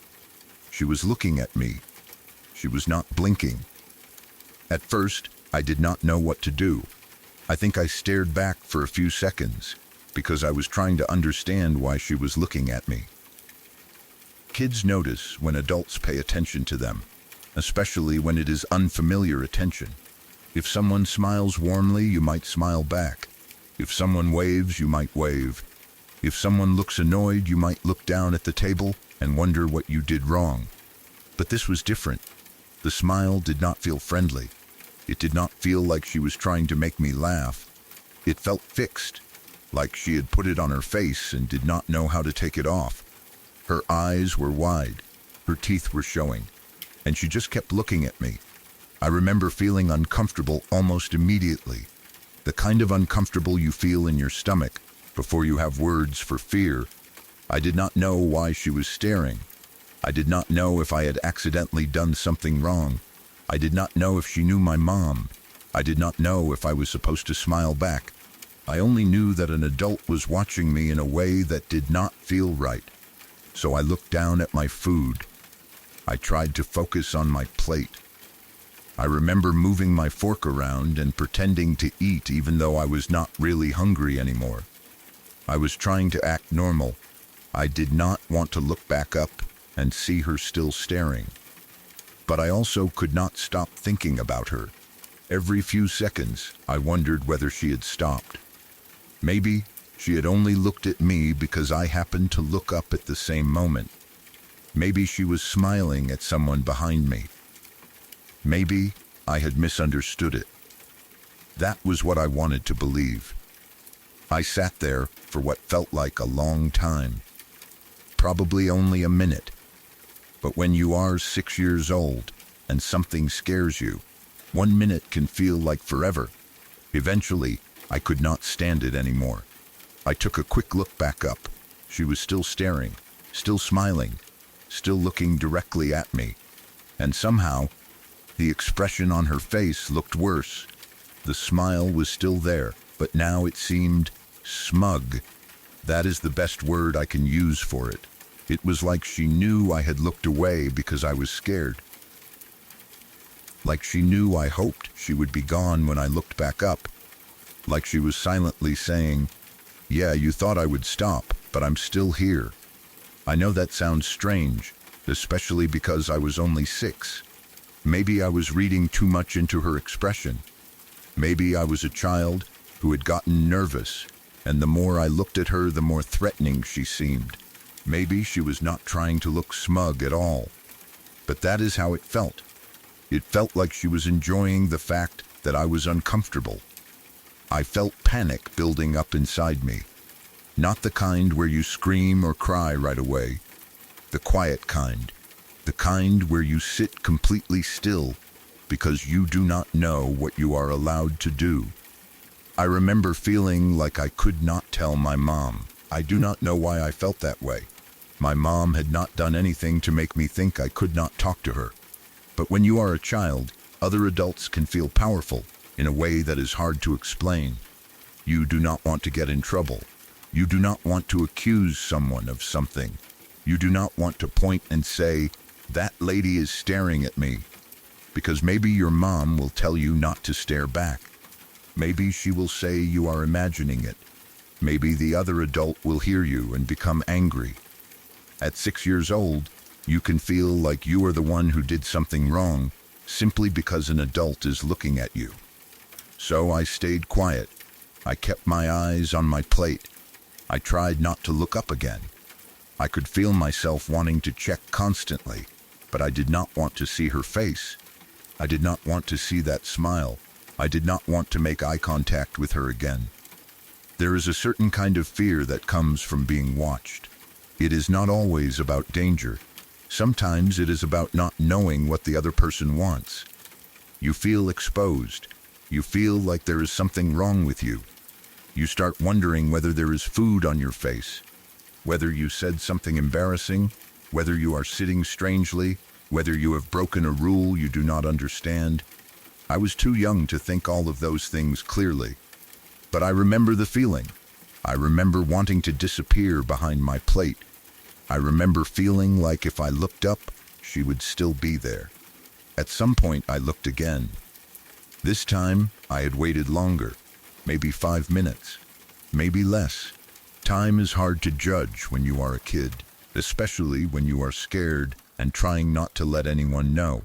A: She was looking at me. She was not blinking. At first, I did not know what to do. I think I stared back for a few seconds because I was trying to understand why she was looking at me. Kids notice when adults pay attention to them, especially when it is unfamiliar attention. If someone smiles warmly, you might smile back. If someone waves, you might wave. If someone looks annoyed, you might look down at the table and wonder what you did wrong. But this was different. The smile did not feel friendly. It did not feel like she was trying to make me laugh. It felt fixed, like she had put it on her face and did not know how to take it off. Her eyes were wide, her teeth were showing, and she just kept looking at me. I remember feeling uncomfortable almost immediately, the kind of uncomfortable you feel in your stomach before you have words for fear. I did not know why she was staring. I did not know if I had accidentally done something wrong. I did not know if she knew my mom. I did not know if I was supposed to smile back. I only knew that an adult was watching me in a way that did not feel right. So I looked down at my food. I tried to focus on my plate. I remember moving my fork around and pretending to eat even though I was not really hungry anymore. I was trying to act normal. I did not want to look back up and see her still staring. But I also could not stop thinking about her. Every few seconds, I wondered whether she had stopped. Maybe she had only looked at me because I happened to look up at the same moment. Maybe she was smiling at someone behind me. Maybe I had misunderstood it. That was what I wanted to believe. I sat there for what felt like a long time. Probably only a minute. But when you are 6 years old and something scares you, 1 minute can feel like forever. Eventually, I could not stand it anymore. I took a quick look back up. She was still staring, still smiling, still looking directly at me. And somehow, the expression on her face looked worse. The smile was still there, but now it seemed smug. That is the best word I can use for it. It was like she knew I had looked away because I was scared. Like she knew I hoped she would be gone when I looked back up. Like she was silently saying, "Yeah, you thought I would stop, but I'm still here." I know that sounds strange, especially because I was only 6. Maybe I was reading too much into her expression. Maybe I was a child who had gotten nervous, and the more I looked at her, the more threatening she seemed. Maybe she was not trying to look smug at all. But that is how it felt. It felt like she was enjoying the fact that I was uncomfortable. I felt panic building up inside me. Not the kind where you scream or cry right away. The quiet kind. The kind where you sit completely still because you do not know what you are allowed to do. I remember feeling like I could not tell my mom. I do not know why I felt that way. My mom had not done anything to make me think I could not talk to her. But when you are a child, other adults can feel powerful in a way that is hard to explain. You do not want to get in trouble. You do not want to accuse someone of something. You do not want to point and say, "That lady is staring at me." Because maybe your mom will tell you not to stare back. Maybe she will say you are imagining it. Maybe the other adult will hear you and become angry. At 6 years old, you can feel like you are the one who did something wrong simply because an adult is looking at you. So I stayed quiet. I kept my eyes on my plate. I tried not to look up again. I could feel myself wanting to check constantly, but I did not want to see her face. I did not want to see that smile. I did not want to make eye contact with her again. There is a certain kind of fear that comes from being watched. It is not always about danger. Sometimes it is about not knowing what the other person wants. You feel exposed. You feel like there is something wrong with you. You start wondering whether there is food on your face, whether you said something embarrassing, whether you are sitting strangely, whether you have broken a rule you do not understand. I was too young to think all of those things clearly. But I remember the feeling. I remember wanting to disappear behind my plate. I remember feeling like if I looked up, she would still be there. At some point, I looked again. This time, I had waited longer, maybe 5 minutes, maybe less. Time is hard to judge when you are a kid, especially when you are scared and trying not to let anyone know.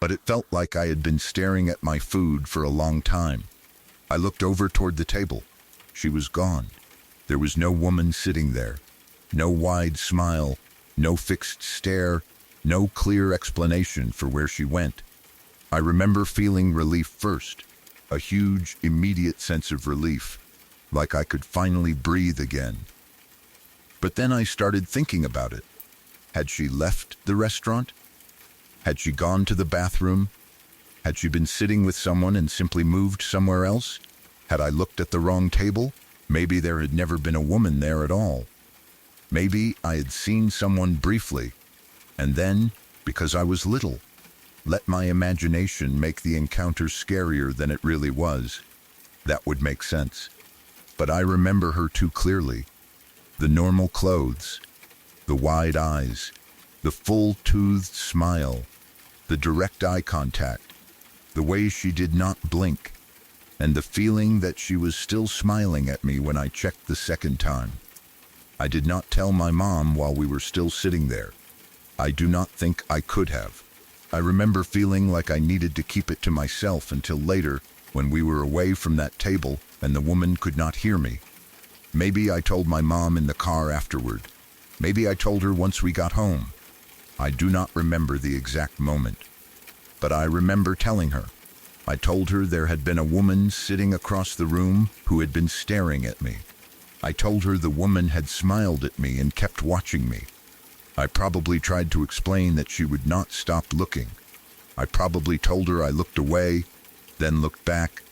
A: But it felt like I had been staring at my food for a long time. I looked over toward the table. She was gone. There was no woman sitting there. No wide smile, no fixed stare, no clear explanation for where she went. I remember feeling relief first, a huge, immediate sense of relief, like I could finally breathe again. But then I started thinking about it. Had she left the restaurant? Had she gone to the bathroom? Had she been sitting with someone and simply moved somewhere else? Had I looked at the wrong table? Maybe there had never been a woman there at all. Maybe I had seen someone briefly, and then, because I was little, let my imagination make the encounter scarier than it really was. That would make sense. But I remember her too clearly. The normal clothes, the wide eyes, the full-toothed smile, the direct eye contact, the way she did not blink, and the feeling that she was still smiling at me when I checked the second time. I did not tell my mom while we were still sitting there. I do not think I could have. I remember feeling like I needed to keep it to myself until later, when we were away from that table and the woman could not hear me. Maybe I told my mom in the car afterward. Maybe I told her once we got home. I do not remember the exact moment. But I remember telling her. I told her there had been a woman sitting across the room who had been staring at me. I told her the woman had smiled at me and kept watching me. I probably tried to explain that she would not stop looking. I probably told her I looked away then looked back,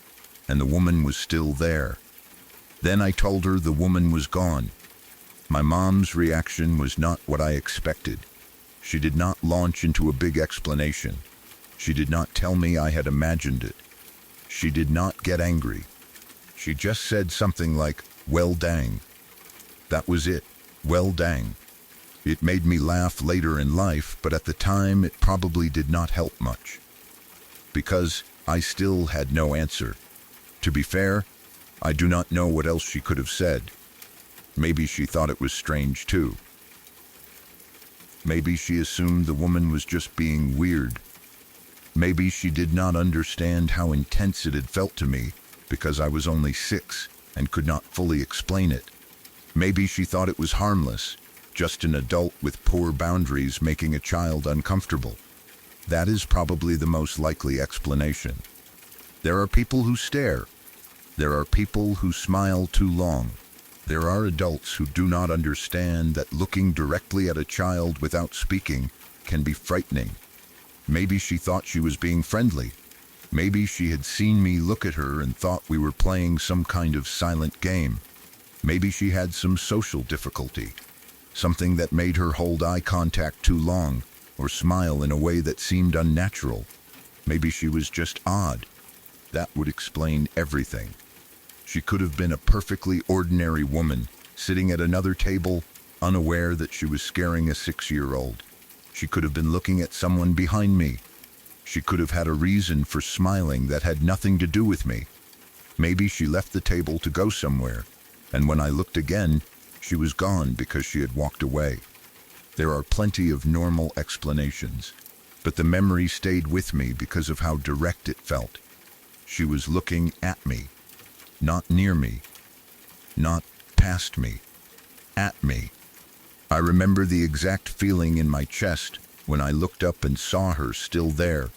A: and the woman was still there. Then I told her the woman was gone. My mom's reaction was not what I expected. She did not launch into a big explanation. She did not tell me I had imagined it. She did not get angry. She just said something like, "Well, dang." That was it. Well, dang. It made me laugh later in life, but at the time it probably did not help much. Because I still had no answer. To be fair, I do not know what else she could have said. Maybe she thought it was strange too. Maybe she assumed the woman was just being weird. Maybe she did not understand how intense it had felt to me because I was only 6 and could not fully explain it. Maybe she thought it was harmless, just an adult with poor boundaries making a child uncomfortable. That is probably the most likely explanation. There are people who stare. There are people who smile too long. There are adults who do not understand that looking directly at a child without speaking can be frightening. Maybe she thought she was being friendly. Maybe she had seen me look at her and thought we were playing some kind of silent game. Maybe she had some social difficulty, something that made her hold eye contact too long or smile in a way that seemed unnatural. Maybe she was just odd. That would explain everything. She could have been a perfectly ordinary woman, sitting at another table, unaware that she was scaring a 6-year-old. She could have been looking at someone behind me. She could have had a reason for smiling that had nothing to do with me. Maybe she left the table to go somewhere, and when I looked again, she was gone because she had walked away. There are plenty of normal explanations, but the memory stayed with me because of how direct it felt. She was looking at me. Not near me, not past me, at me. I remember the exact feeling in my chest when I looked up and saw her still there.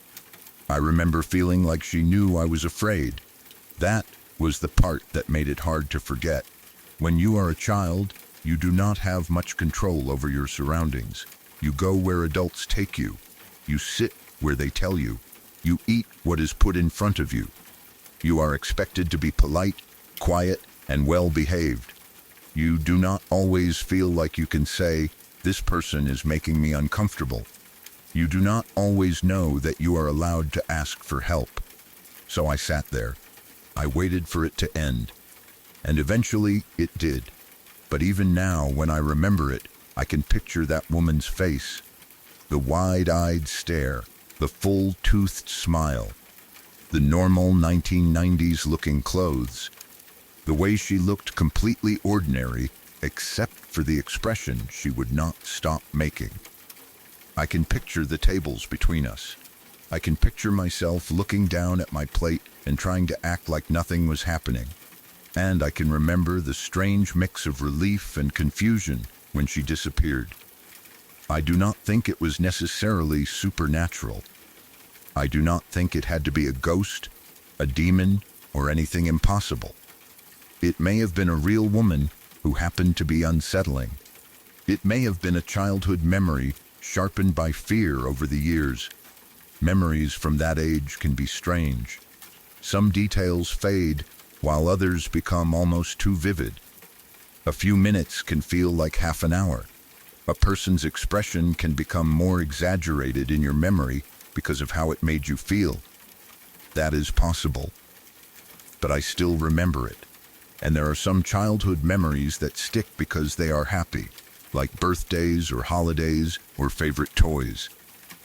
A: I remember feeling like she knew I was afraid. That was the part that made it hard to forget. When you are a child, you do not have much control over your surroundings. You go where adults take you. You sit where they tell you. You eat what is put in front of you. You are expected to be polite, quiet, and well-behaved. You do not always feel like you can say, "This person is making me uncomfortable." You do not always know that you are allowed to ask for help. So I sat there. I waited for it to end. And eventually it did. But even now, when I remember it, I can picture that woman's face. The wide-eyed stare, the full-toothed smile, the normal 1990s looking clothes, the way she looked completely ordinary except for the expression she would not stop making. I can picture the tables between us. I can picture myself looking down at my plate and trying to act like nothing was happening. And I can remember the strange mix of relief and confusion when she disappeared. I do not think it was necessarily supernatural. I do not think it had to be a ghost, a demon, or anything impossible. It may have been a real woman who happened to be unsettling. It may have been a childhood memory sharpened by fear over the years. Memories from that age can be strange. Some details fade, while others become almost too vivid. A few minutes can feel like half an hour. A person's expression can become more exaggerated in your memory because of how it made you feel. That is possible. But I still remember it. And there are some childhood memories that stick because they are happy, like birthdays or holidays or favorite toys.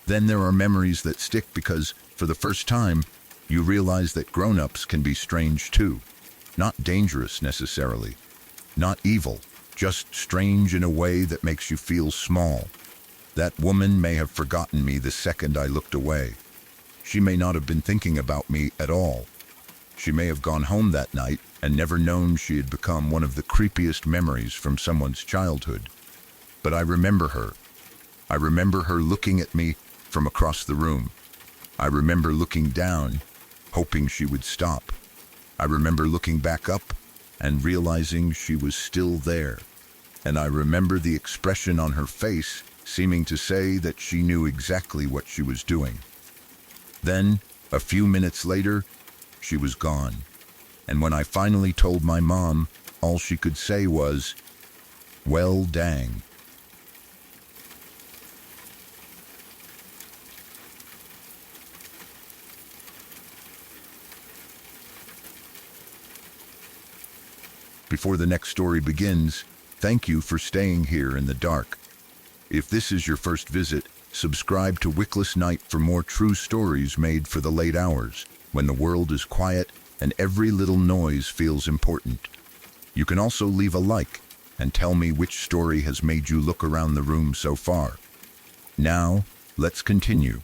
A: Then there are memories that stick because, for the first time, you realize that grown-ups can be strange too. Not dangerous necessarily. Not evil, just strange in a way that makes you feel small. That woman may have forgotten me the second I looked away. She may not have been thinking about me at all. She may have gone home that night and never known she had become one of the creepiest memories from someone's childhood. But I remember her. I remember her looking at me from across the room. I remember looking down, hoping she would stop. I remember looking back up and realizing she was still there. And I remember the expression on her face seeming to say that she knew exactly what she was doing. Then, a few minutes later, She was gone. And when I finally told my mom, all she could say was, "Well, dang." Before the next story begins, thank you for staying here in the dark. If this is your first visit, subscribe to Wickless Night for more true stories made for the late hours, when the world is quiet and every little noise feels important. You can also leave a like and tell me which story has made you look around the room so far. Now, let's continue.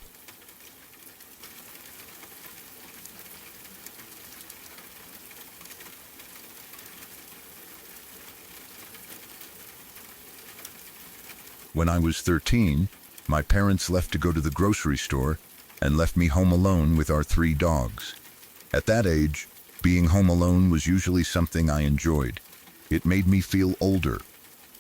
A: When I was 13, my parents left to go to the grocery store and left me home alone with our 3 dogs. At that age, being home alone was usually something I enjoyed. It made me feel older.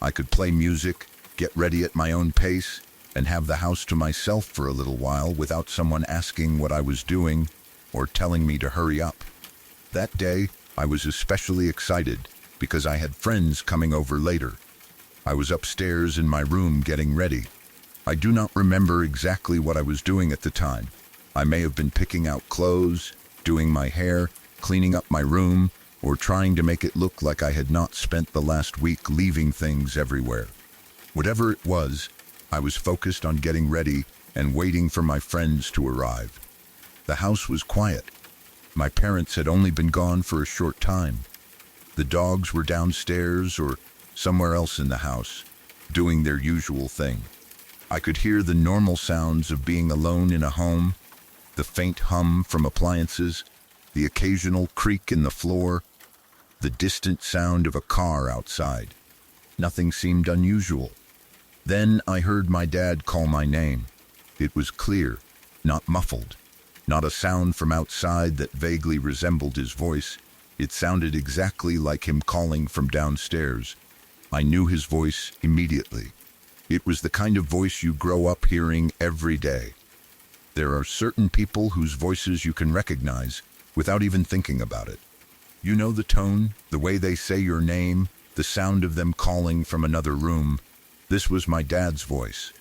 A: I could play music, get ready at my own pace, and have the house to myself for a little while without someone asking what I was doing or telling me to hurry up. That day, I was especially excited because I had friends coming over later. I was upstairs in my room getting ready. I do not remember exactly what I was doing at the time. I may have been picking out clothes, doing my hair, cleaning up my room, or trying to make it look like I had not spent the last week leaving things everywhere. Whatever it was, I was focused on getting ready and waiting for my friends to arrive. The house was quiet. My parents had only been gone for a short time. The dogs were downstairs or somewhere else in the house, doing their usual thing. I could hear the normal sounds of being alone in a home, the faint hum from appliances, the occasional creak in the floor, the distant sound of a car outside. Nothing seemed unusual. Then I heard my dad call my name. It was clear, not muffled, not a sound from outside that vaguely resembled his voice. It sounded exactly like him calling from downstairs. I knew his voice immediately. It was the kind of voice you grow up hearing every day. There are certain people whose voices you can recognize without even thinking about it. You know the tone, the way they say your name, the sound of them calling from another room. This was my dad's voice.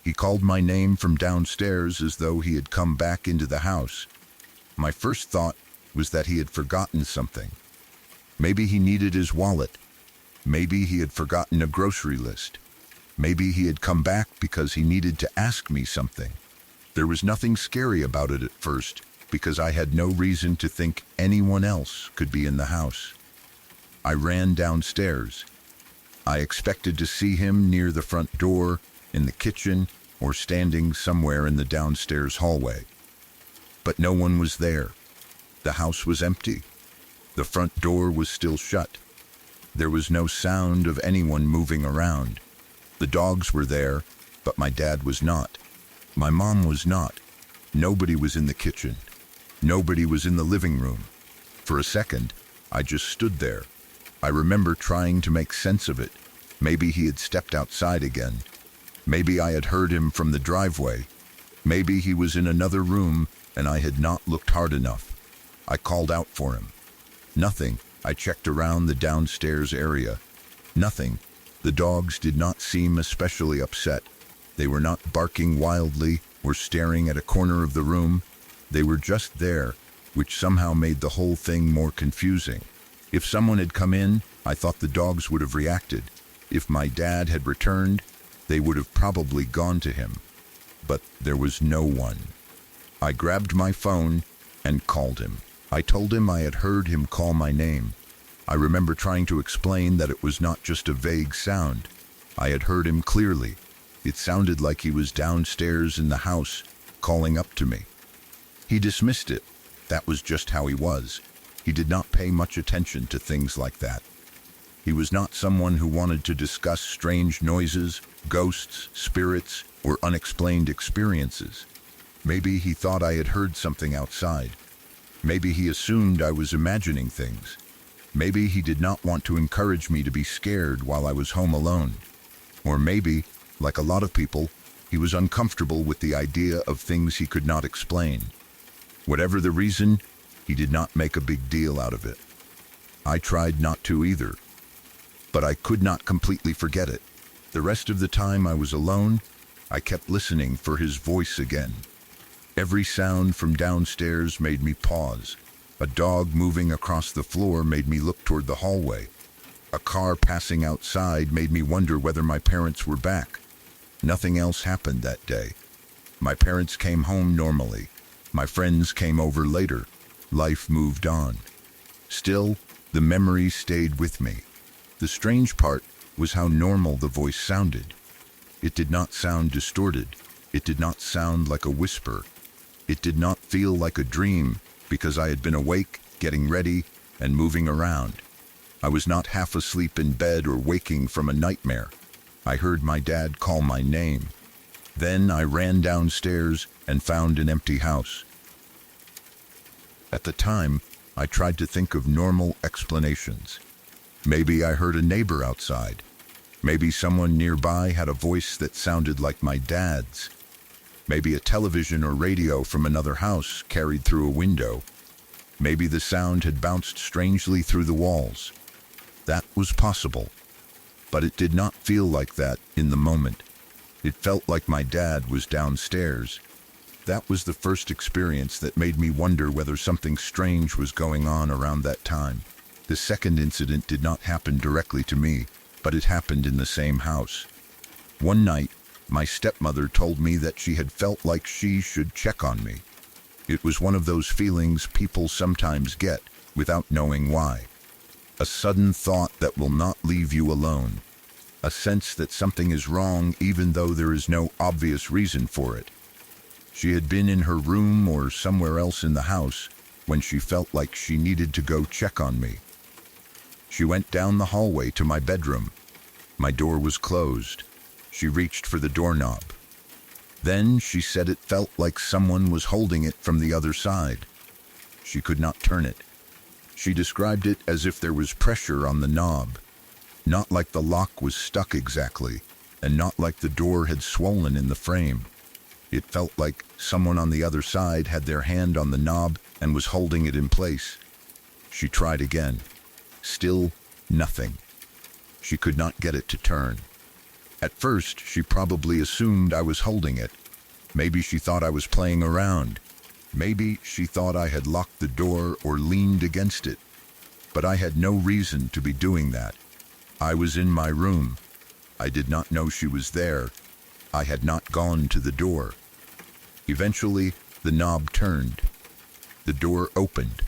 A: He called my name from downstairs as though he had come back into the house. My first thought was that he had forgotten something. Maybe he needed his wallet. Maybe he had forgotten a grocery list. Maybe he had come back because he needed to ask me something. There was nothing scary about it at first, because I had no reason to think anyone else could be in the house. I ran downstairs. I expected to see him near the front door, in the kitchen, or standing somewhere in the downstairs hallway. But no one was there. The house was empty. The front door was still shut. There was no sound of anyone moving around. The dogs were there, but my dad was not. My mom was not. Nobody was in the kitchen. Nobody was in the living room. For a second, I just stood there. I remember trying to make sense of it. Maybe he had stepped outside again. Maybe I had heard him from the driveway. Maybe he was in another room and I had not looked hard enough. I called out for him. Nothing. I checked around the downstairs area. Nothing. The dogs did not seem especially upset. They were not barking wildly or staring at a corner of the room. They were just there, which somehow made the whole thing more confusing. If someone had come in, I thought the dogs would have reacted. If my dad had returned, they would have probably gone to him. But there was no one. I grabbed my phone and called him. I told him I had heard him call my name. I remember trying to explain that it was not just a vague sound. I had heard him clearly. It sounded like he was downstairs in the house, calling up to me. He dismissed it. That was just how he was. He did not pay much attention to things like that. He was not someone who wanted to discuss strange noises, ghosts, spirits, or unexplained experiences. Maybe he thought I had heard something outside. Maybe he assumed I was imagining things. Maybe he did not want to encourage me to be scared while I was home alone. Or maybe, like a lot of people, he was uncomfortable with the idea of things he could not explain. Whatever the reason, He did not make a big deal out of it. I tried not to either, but I could not completely forget it. The rest of the time I was alone, I kept listening for his voice again. Every sound from downstairs made me pause. A dog moving across the floor made me look toward the hallway. A car passing outside made me wonder whether my parents were back. Nothing else happened that day. My parents came home normally. My friends came over later. Life moved on. Still, the memory stayed with me. The strange part was how normal the voice sounded. It did not sound distorted. It did not sound like a whisper. It did not feel like a dream, because I had been awake, getting ready, and moving around. I was not half asleep in bed or waking from a nightmare. I heard my dad call my name. Then I ran downstairs and found an empty house. At the time, I tried to think of normal explanations. Maybe I heard a neighbor outside. Maybe someone nearby had a voice that sounded like my dad's. Maybe a television or radio from another house carried through a window. Maybe the sound had bounced strangely through the walls. That was possible. But it did not feel like that in the moment. It felt like my dad was downstairs. That was the first experience that made me wonder whether something strange was going on around that time. The second incident did not happen directly to me, but it happened in the same house. One night, my stepmother told me that she had felt like she should check on me. It was one of those feelings people sometimes get without knowing why. A sudden thought that will not leave you alone. A sense that something is wrong even though there is no obvious reason for it. She had been in her room or somewhere else in the house when she felt like she needed to go check on me. She went down the hallway to my bedroom. My door was closed. She reached for the doorknob. Then she said it felt like someone was holding it from the other side. She could not turn it. She described it as if there was pressure on the knob. Not like the lock was stuck exactly, and not like the door had swollen in the frame. It felt like someone on the other side had their hand on the knob and was holding it in place. She tried again. Still nothing. She could not get it to turn. At first, she probably assumed I was holding it. Maybe she thought I was playing around. Maybe she thought I had locked the door or leaned against it. But I had no reason to be doing that. I was in my room. I did not know she was there. I had not gone to the door. Eventually, the knob turned. The door opened,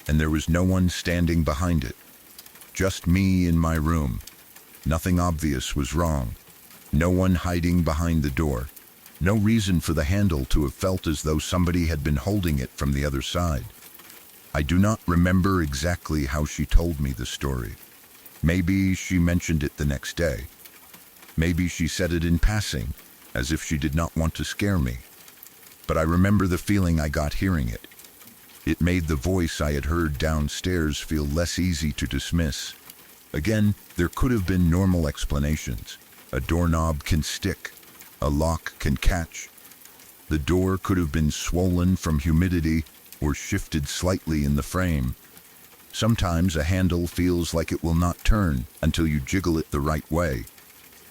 A: and there was no one standing behind it. Just me in my room. Nothing obvious was wrong. No one hiding behind the door. No reason for the handle to have felt as though somebody had been holding it from the other side. I do not remember exactly how she told me the story. Maybe she mentioned it the next day. Maybe she said it in passing, as if she did not want to scare me. But I remember the feeling I got hearing it. It made the voice I had heard downstairs feel less easy to dismiss. Again, there could have been normal explanations. A doorknob can stick. A lock can catch. The door could have been swollen from humidity or shifted slightly in the frame. Sometimes a handle feels like it will not turn until you jiggle it the right way.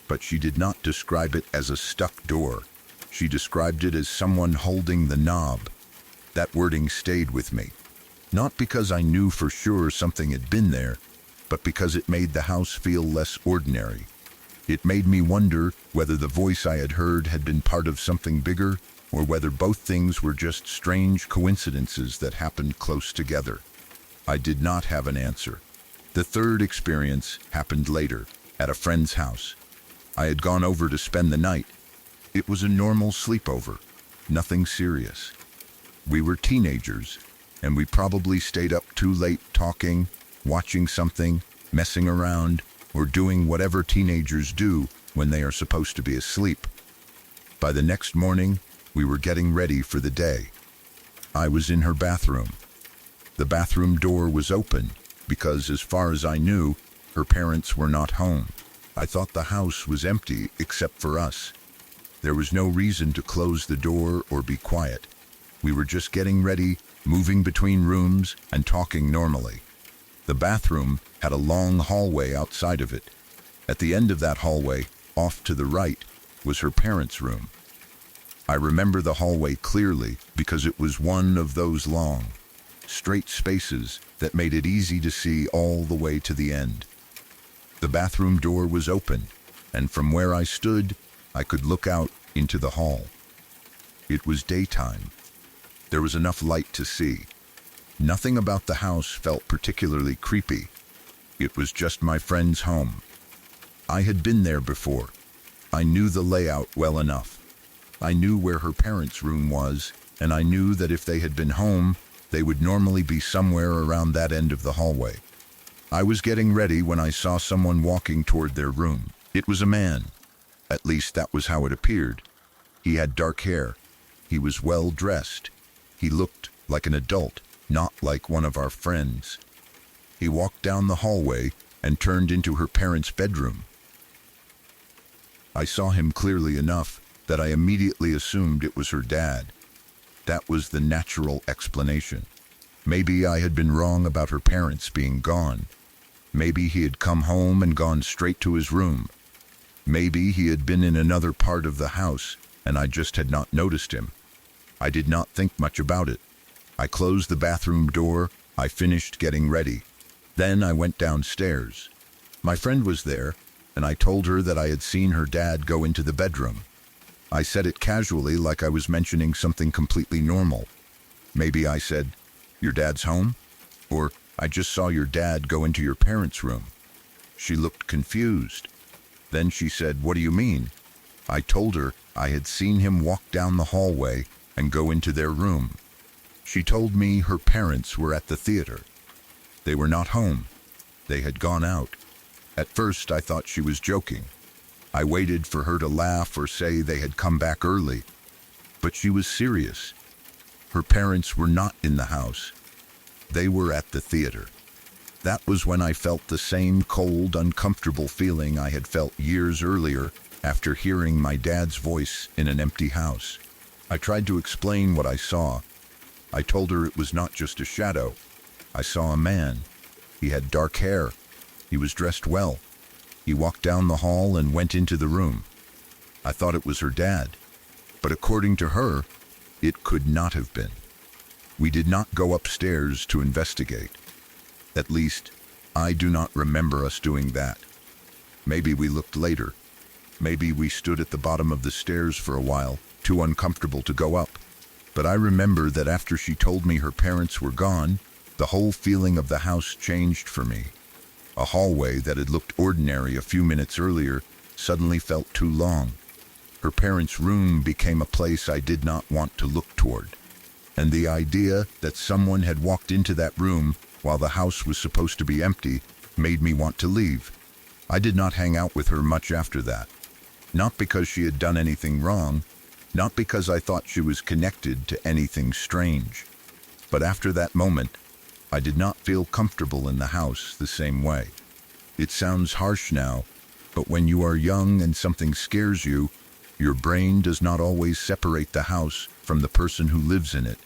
A: But she did not describe it as a stuck door. She described it as someone holding the knob. That wording stayed with me. Not because I knew for sure something had been there, but because it made the house feel less ordinary. It made me wonder whether the voice I had heard had been part of something bigger, or whether both things were just strange coincidences that happened close together. I did not have an answer. The third experience happened later, at a friend's house. I had gone over to spend the night. It was a normal sleepover, nothing serious. We were teenagers, and we probably stayed up too late talking, watching something, messing around, or doing whatever teenagers do when they are supposed to be asleep. By the next morning, we were getting ready for the day. I was in her bathroom. The bathroom door was open because, as far as I knew, her parents were not home. I thought the house was empty except for us. There was no reason to close the door or be quiet. We were just getting ready, moving between rooms and talking normally. The bathroom had a long hallway outside of it. At the end of that hallway, off to the right, was her parents' room. I remember the hallway clearly because it was one of those long, straight spaces that made it easy to see all the way to the end. The bathroom door was open, and from where I stood, I could look out into the hall. It was daytime. There was enough light to see. Nothing about the house felt particularly creepy. It was just my friend's home. I had been there before. I knew the layout well enough. I knew where her parents' room was, and I knew that if they had been home, they would normally be somewhere around that end of the hallway. I was getting ready when I saw someone walking toward their room. It was a man. At least that was how it appeared. He had dark hair. He was well dressed. He looked like an adult, not like one of our friends. He walked down the hallway and turned into her parents' bedroom. I saw him clearly enough that I immediately assumed it was her dad. That was the natural explanation. Maybe I had been wrong about her parents being gone. Maybe he had come home and gone straight to his room. Maybe he had been in another part of the house and I just had not noticed him. I did not think much about it. I closed the bathroom door. I finished getting ready. Then I went downstairs. My friend was there, and I told her that I had seen her dad go into the bedroom. I said it casually, like I was mentioning something completely normal. Maybe I said, "Your dad's home?" Or, "I just saw your dad go into your parents' room." She looked confused. Then she said, "What do you mean?" I told her I had seen him walk down the hallway and go into their room. She told me her parents were at the theater. They were not home. They had gone out. At first I thought she was joking. I waited for her to laugh or say they had come back early. But she was serious. Her parents were not in the house. They were at the theater. That was when I felt the same cold, uncomfortable feeling I had felt years earlier after hearing my dad's voice in an empty house. I tried to explain what I saw. I told her it was not just a shadow. I saw a man. He had dark hair. He was dressed well. He walked down the hall and went into the room. I thought it was her dad, but according to her, it could not have been. We did not go upstairs to investigate. At least, I do not remember us doing that. Maybe we looked later. Maybe we stood at the bottom of the stairs for a while, too uncomfortable to go up. But I remember that after she told me her parents were gone, the whole feeling of the house changed for me. A hallway that had looked ordinary a few minutes earlier suddenly felt too long. Her parents' room became a place I did not want to look toward. And the idea that someone had walked into that room while the house was supposed to be empty made me want to leave. I did not hang out with her much after that. Not because she had done anything wrong, not because I thought she was connected to anything strange. But after that moment, I did not feel comfortable in the house the same way. It sounds harsh now, but when you are young and something scares you, your brain does not always separate the house from the person who lives in it.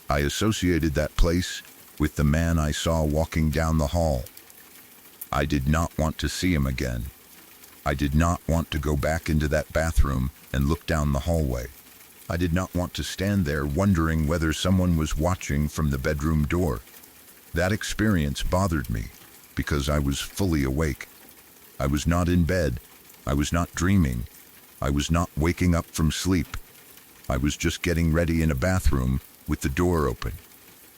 A: I associated that place with the man I saw walking down the hall. I did not want to see him again. I did not want to go back into that bathroom and look down the hallway. I did not want to stand there wondering whether someone was watching from the bedroom door. That experience bothered me because I was fully awake. I was not in bed. I was not dreaming. I was not waking up from sleep. I was just getting ready in a bathroom with the door open.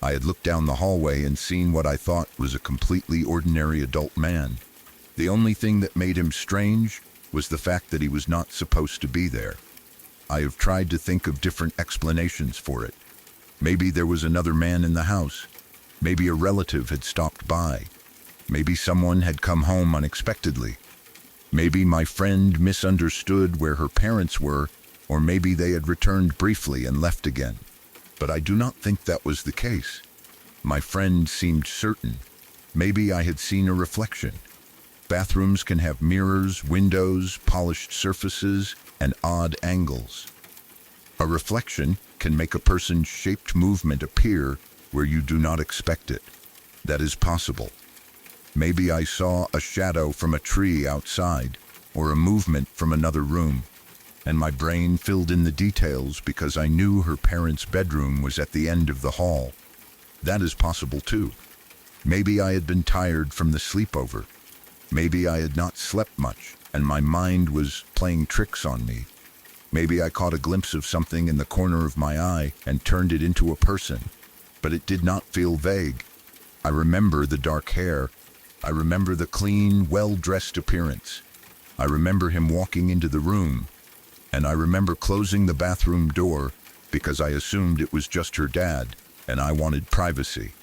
A: I had looked down the hallway and seen what I thought was a completely ordinary adult man. The only thing that made him strange was the fact that he was not supposed to be there. I have tried to think of different explanations for it. Maybe there was another man in the house. Maybe a relative had stopped by. Maybe someone had come home unexpectedly. Maybe my friend misunderstood where her parents were, or maybe they had returned briefly and left again. But I do not think that was the case. My friend seemed certain. Maybe I had seen a reflection. Bathrooms can have mirrors, windows, polished surfaces, and odd angles. A reflection can make a person's shaped movement appear where you do not expect it. That is possible. Maybe I saw a shadow from a tree outside, or a movement from another room, and my brain filled in the details because I knew her parents' bedroom was at the end of the hall. That is possible too. Maybe I had been tired from the sleepover. Maybe I had not slept much, and my mind was playing tricks on me. Maybe I caught a glimpse of something in the corner of my eye and turned it into a person, but it did not feel vague. I remember the dark hair. I remember the clean, well-dressed appearance. I remember him walking into the room, and I remember closing the bathroom door because I assumed it was just her dad, and I wanted privacy.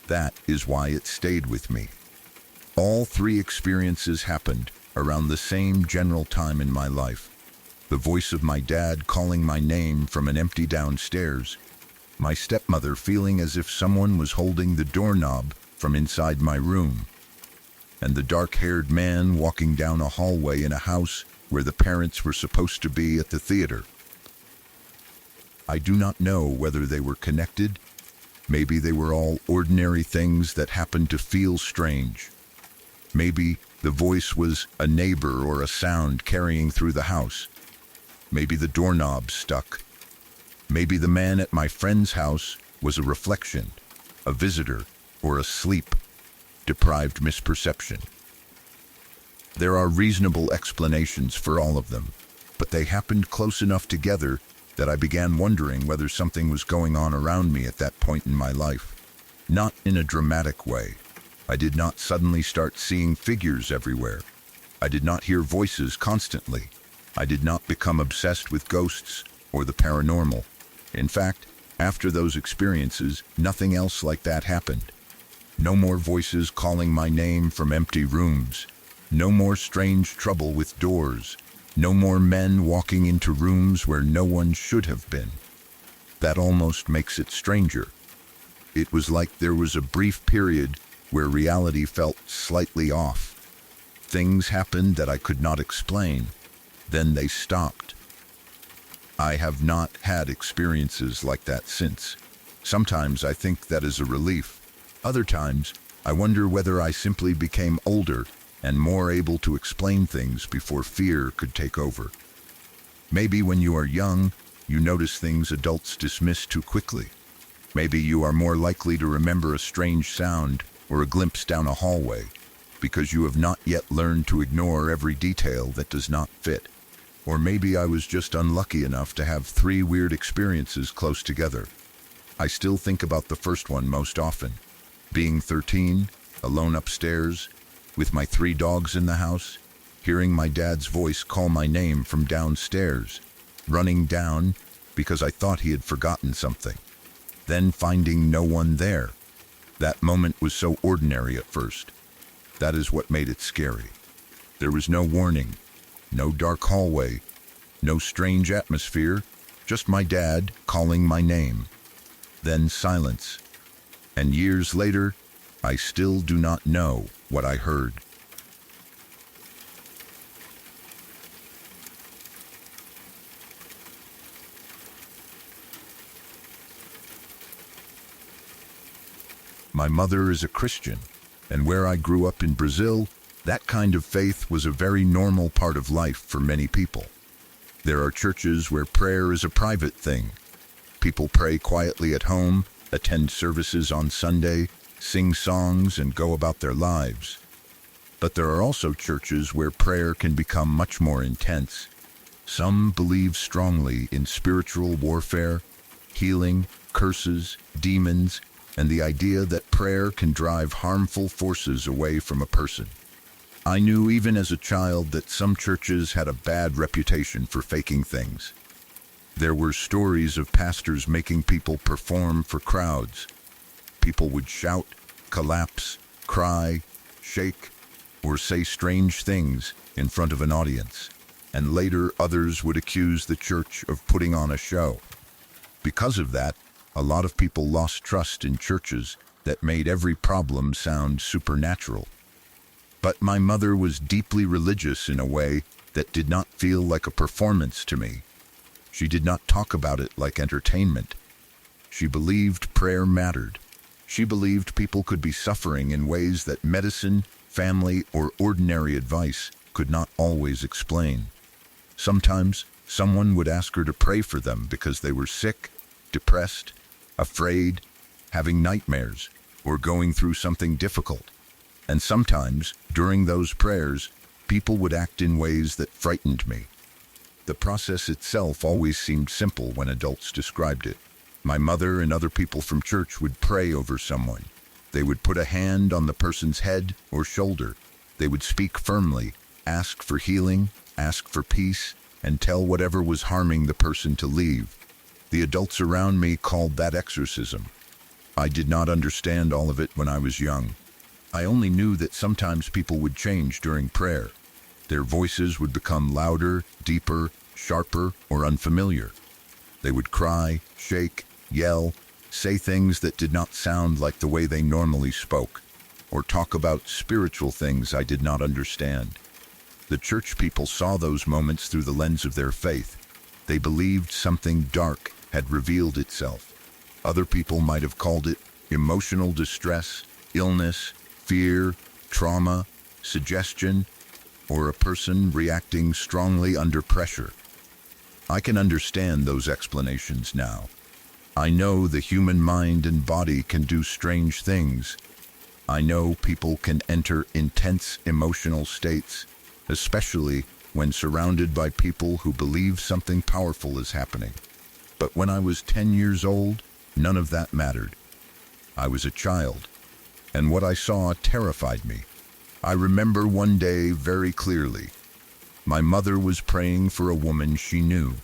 A: That is why it stayed with me. All three experiences happened around the same general time in my life. The voice of my dad calling my name from an empty downstairs, my stepmother feeling as if someone was holding the doorknob from inside my room, and the dark-haired man walking down a hallway in a house where the parents were supposed to be at the theater. I do not know whether they were connected. Maybe they were all ordinary things that happened to feel strange. Maybe the voice was a neighbor or a sound carrying through the house. Maybe the doorknob stuck. Maybe the man at my friend's house was a reflection, a visitor, or a sleep-deprived misperception. There are reasonable explanations for all of them, but they happened close enough together that I began wondering whether something was going on around me at that point in my life. Not in a dramatic way. I did not suddenly start seeing figures everywhere. I did not hear voices constantly. I did not become obsessed with ghosts or the paranormal. In fact, after those experiences, nothing else like that happened. No more voices calling my name from empty rooms. No more strange trouble with doors. No more men walking into rooms where no one should have been. That almost makes it stranger. It was like there was a brief period where reality felt slightly off. Things happened that I could not explain. Then they stopped. I have not had experiences like that since. Sometimes I think that is a relief. Other times, I wonder whether I simply became older and more able to explain things before fear could take over. Maybe when you are young, you notice things adults dismiss too quickly. Maybe you are more likely to remember a strange sound or a glimpse down a hallway because you have not yet learned to ignore every detail that does not fit. Or maybe I was just unlucky enough to have three weird experiences close together. I still think about the first one most often. Being 13, alone upstairs, with my 3 dogs in the house, hearing my dad's voice call my name from downstairs, running down because I thought he had forgotten something, then finding no one there. That moment was so ordinary at first. That is what made it scary. There was no warning, no dark hallway, no strange atmosphere, just my dad calling my name. Then silence. And years later, I still do not know what I heard. My mother is a Christian, and where I grew up in Brazil, that kind of faith was a very normal part of life for many people. There are churches where prayer is a private thing. People pray quietly at home, attend services on Sunday, sing songs, and go about their lives. But there are also churches where prayer can become much more intense. Some believe strongly in spiritual warfare, healing, curses, demons, and the idea that prayer can drive harmful forces away from a person. I knew even as a child that some churches had a bad reputation for faking things. There were stories of pastors making people perform for crowds. People would shout, collapse, cry, shake, or say strange things in front of an audience, and later others would accuse the church of putting on a show. Because of that, a lot of people lost trust in churches that made every problem sound supernatural. But my mother was deeply religious in a way that did not feel like a performance to me. She did not talk about it like entertainment. She believed prayer mattered. She believed people could be suffering in ways that medicine, family, or ordinary advice could not always explain. Sometimes, someone would ask her to pray for them because they were sick, depressed, afraid, having nightmares, or going through something difficult. And sometimes, during those prayers, people would act in ways that frightened me. The process itself always seemed simple when adults described it. My mother and other people from church would pray over someone. They would put a hand on the person's head or shoulder. They would speak firmly, ask for healing, ask for peace, and tell whatever was harming the person to leave. The adults around me called that exorcism. I did not understand all of it when I was young. I only knew that sometimes people would change during prayer. Their voices would become louder, deeper, sharper, or unfamiliar. They would cry, shake, yell, say things that did not sound like the way they normally spoke, or talk about spiritual things I did not understand. The church people saw those moments through the lens of their faith. They believed something dark had revealed itself. Other people might have called it emotional distress, illness, fear, trauma, suggestion, or a person reacting strongly under pressure. I can understand those explanations now. I know the human mind and body can do strange things. I know people can enter intense emotional states, especially when surrounded by people who believe something powerful is happening. But when I was 10 years old, none of that mattered. I was a child, and what I saw terrified me. I remember one day very clearly. My mother was praying for a woman she knew.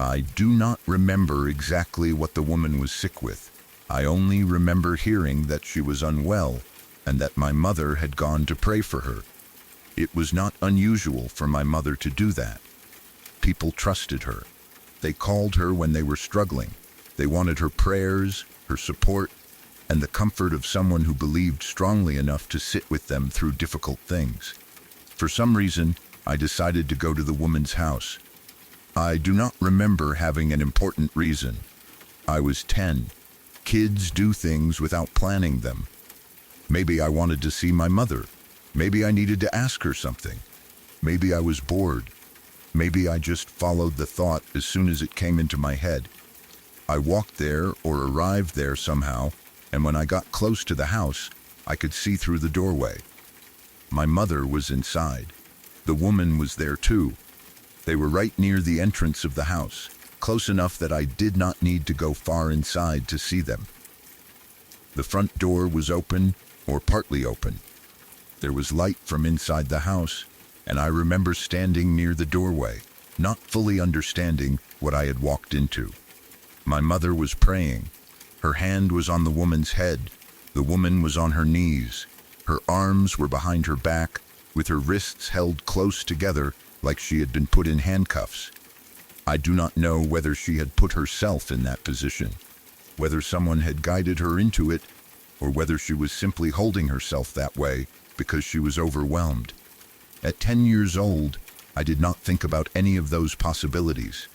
A: I do not remember exactly what the woman was sick with. I only remember hearing that she was unwell and that my mother had gone to pray for her. It was not unusual for my mother to do that. People trusted her. They called her when they were struggling. They wanted her prayers, her support, and the comfort of someone who believed strongly enough to sit with them through difficult things. For some reason, I decided to go to the woman's house. I do not remember having an important reason. I was 10. Kids do things without planning them. Maybe I wanted to see my mother. Maybe I needed to ask her something. Maybe I was bored. Maybe I just followed the thought as soon as it came into my head. I walked there or arrived there somehow, and when I got close to the house, I could see through the doorway. My mother was inside. The woman was there too. They were right near the entrance of the house, close enough that I did not need to go far inside to see them. The front door was open, or partly open. There was light from inside the house, and I remember standing near the doorway, not fully understanding what I had walked into. My mother was praying. Her hand was on the woman's head. The woman was on her knees. Her arms were behind her back, with her wrists held close together like she had been put in handcuffs. I do not know whether she had put herself in that position, whether someone had guided her into it, or whether she was simply holding herself that way because she was overwhelmed. At 10 years old, I did not think about any of those possibilities.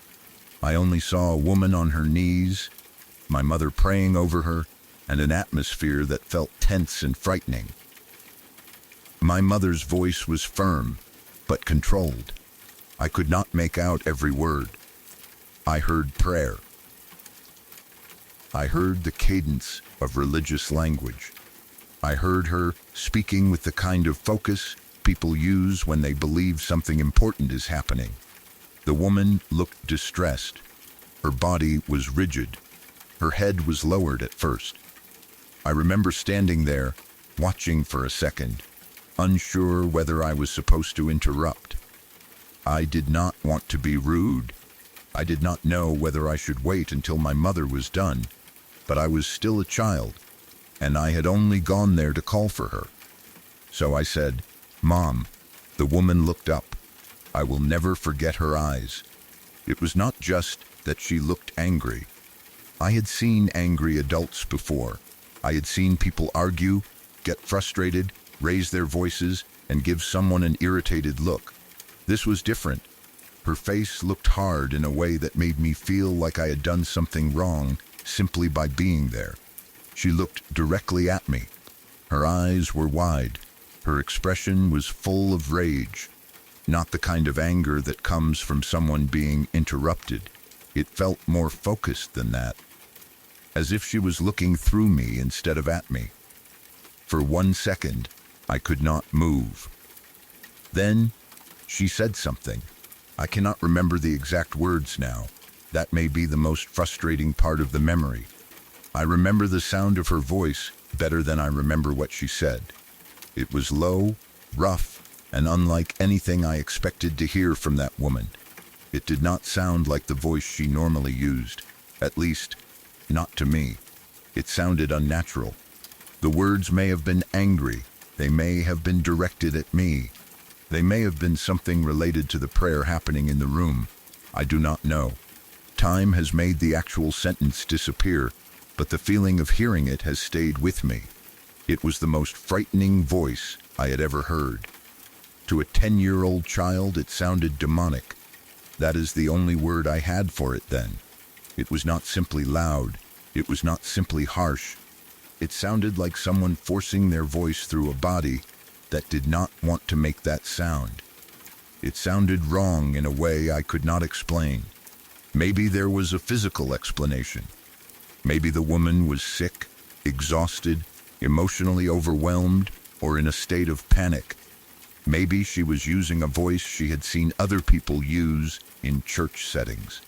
A: I only saw a woman on her knees, my mother praying over her, and an atmosphere that felt tense and frightening. My mother's voice was firm, but controlled. I could not make out every word. I heard prayer. I heard the cadence of religious language. I heard her speaking with the kind of focus people use when they believe something important is happening. The woman looked distressed. Her body was rigid. Her head was lowered at first. I remember standing there, watching for a second, unsure whether I was supposed to interrupt. I did not want to be rude. I did not know whether I should wait until my mother was done, but I was still a child, and I had only gone there to call for her. So I said, "Mom." The woman looked up. I will never forget her eyes. It was not just that she looked angry. I had seen angry adults before. I had seen people argue, get frustrated, raise their voices, and give someone an irritated look. This was different. Her face looked hard in a way that made me feel like I had done something wrong simply by being there. She looked directly at me. Her eyes were wide. Her expression was full of rage, not the kind of anger that comes from someone being interrupted. It felt more focused than that, as if she was looking through me instead of at me. For 1 second, I could not move. Then, she said something. I cannot remember the exact words now. That may be the most frustrating part of the memory. I remember the sound of her voice better than I remember what she said. It was low, rough, and unlike anything I expected to hear from that woman. It did not sound like the voice she normally used, at least, not to me. It sounded unnatural. The words may have been angry. They may have been directed at me. They may have been something related to the prayer happening in the room. I do not know. Time has made the actual sentence disappear, but the feeling of hearing it has stayed with me. It was the most frightening voice I had ever heard. To a 10-year-old child, it sounded demonic. That is the only word I had for it then. It was not simply loud. It was not simply harsh. It sounded like someone forcing their voice through a body that did not want to make that sound. It sounded wrong in a way I could not explain. Maybe there was a physical explanation. Maybe the woman was sick, exhausted, emotionally overwhelmed, or in a state of panic. Maybe she was using a voice she had seen other people use in church settings.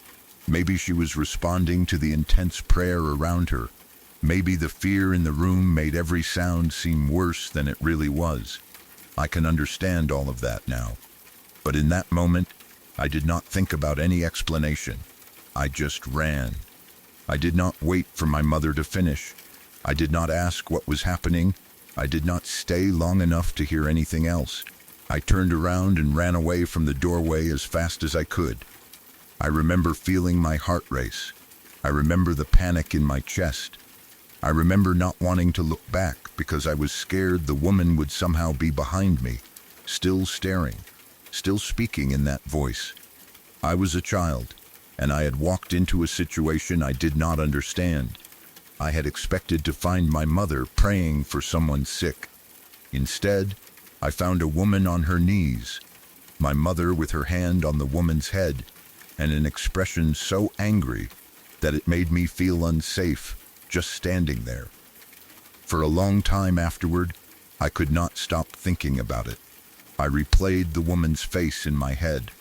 A: Maybe she was responding to the intense prayer around her. Maybe the fear in the room made every sound seem worse than it really was. I can understand all of that now. But in that moment, I did not think about any explanation. I just ran. I did not wait for my mother to finish. I did not ask what was happening. I did not stay long enough to hear anything else. I turned around and ran away from the doorway as fast as I could. I remember feeling my heart race. I remember the panic in my chest. I remember not wanting to look back because I was scared the woman would somehow be behind me, still staring, still speaking in that voice. I was a child, and I had walked into a situation I did not understand. I had expected to find my mother praying for someone sick. Instead, I found a woman on her knees, my mother with her hand on the woman's head, and an expression so angry that it made me feel unsafe just standing there. For a long time afterward, I could not stop thinking about it. I replayed the woman's face in my head.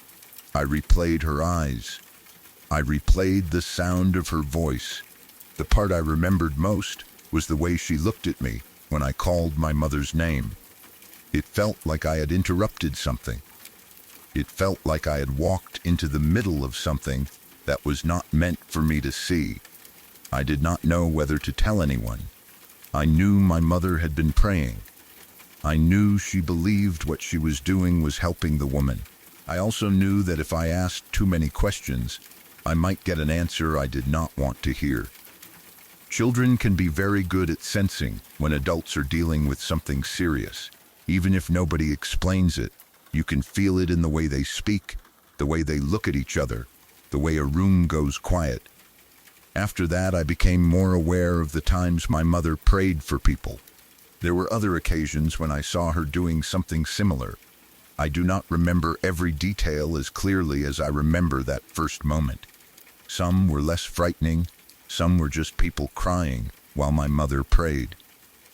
A: I replayed her eyes. I replayed the sound of her voice. The part I remembered most was the way she looked at me when I called my mother's name. It felt like I had interrupted something. It felt like I had walked into the middle of something that was not meant for me to see. I did not know whether to tell anyone. I knew my mother had been praying. I knew she believed what she was doing was helping the woman. I also knew that if I asked too many questions, I might get an answer I did not want to hear. Children can be very good at sensing when adults are dealing with something serious. Even if nobody explains it, you can feel it in the way they speak, the way they look at each other, the way a room goes quiet. After that, I became more aware of the times my mother prayed for people. There were other occasions when I saw her doing something similar. I do not remember every detail as clearly as I remember that first moment. Some were less frightening, some were just people crying while my mother prayed.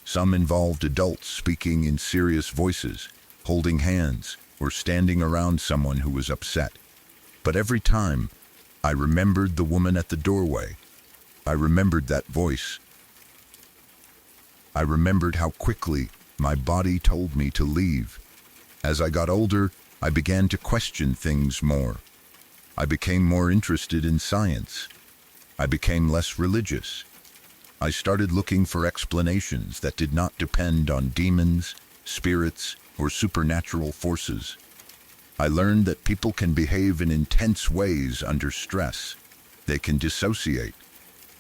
A: Some involved adults speaking in serious voices, holding hands, or standing around someone who was upset. But every time, I remembered the woman at the doorway. I remembered that voice. I remembered how quickly my body told me to leave. As I got older, I began to question things more. I became more interested in science. I became less religious. I started looking for explanations that did not depend on demons, spirits, or supernatural forces. I learned that people can behave in intense ways under stress. They can dissociate.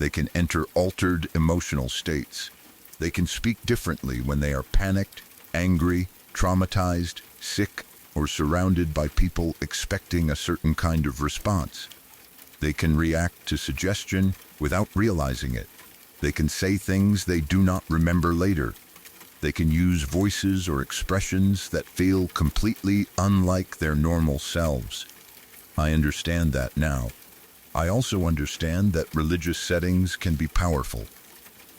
A: They can enter altered emotional states. They can speak differently when they are panicked, angry, traumatized, sick, or surrounded by people expecting a certain kind of response. They can react to suggestion without realizing it. They can say things they do not remember later. They can use voices or expressions that feel completely unlike their normal selves. I understand that now. I also understand that religious settings can be powerful.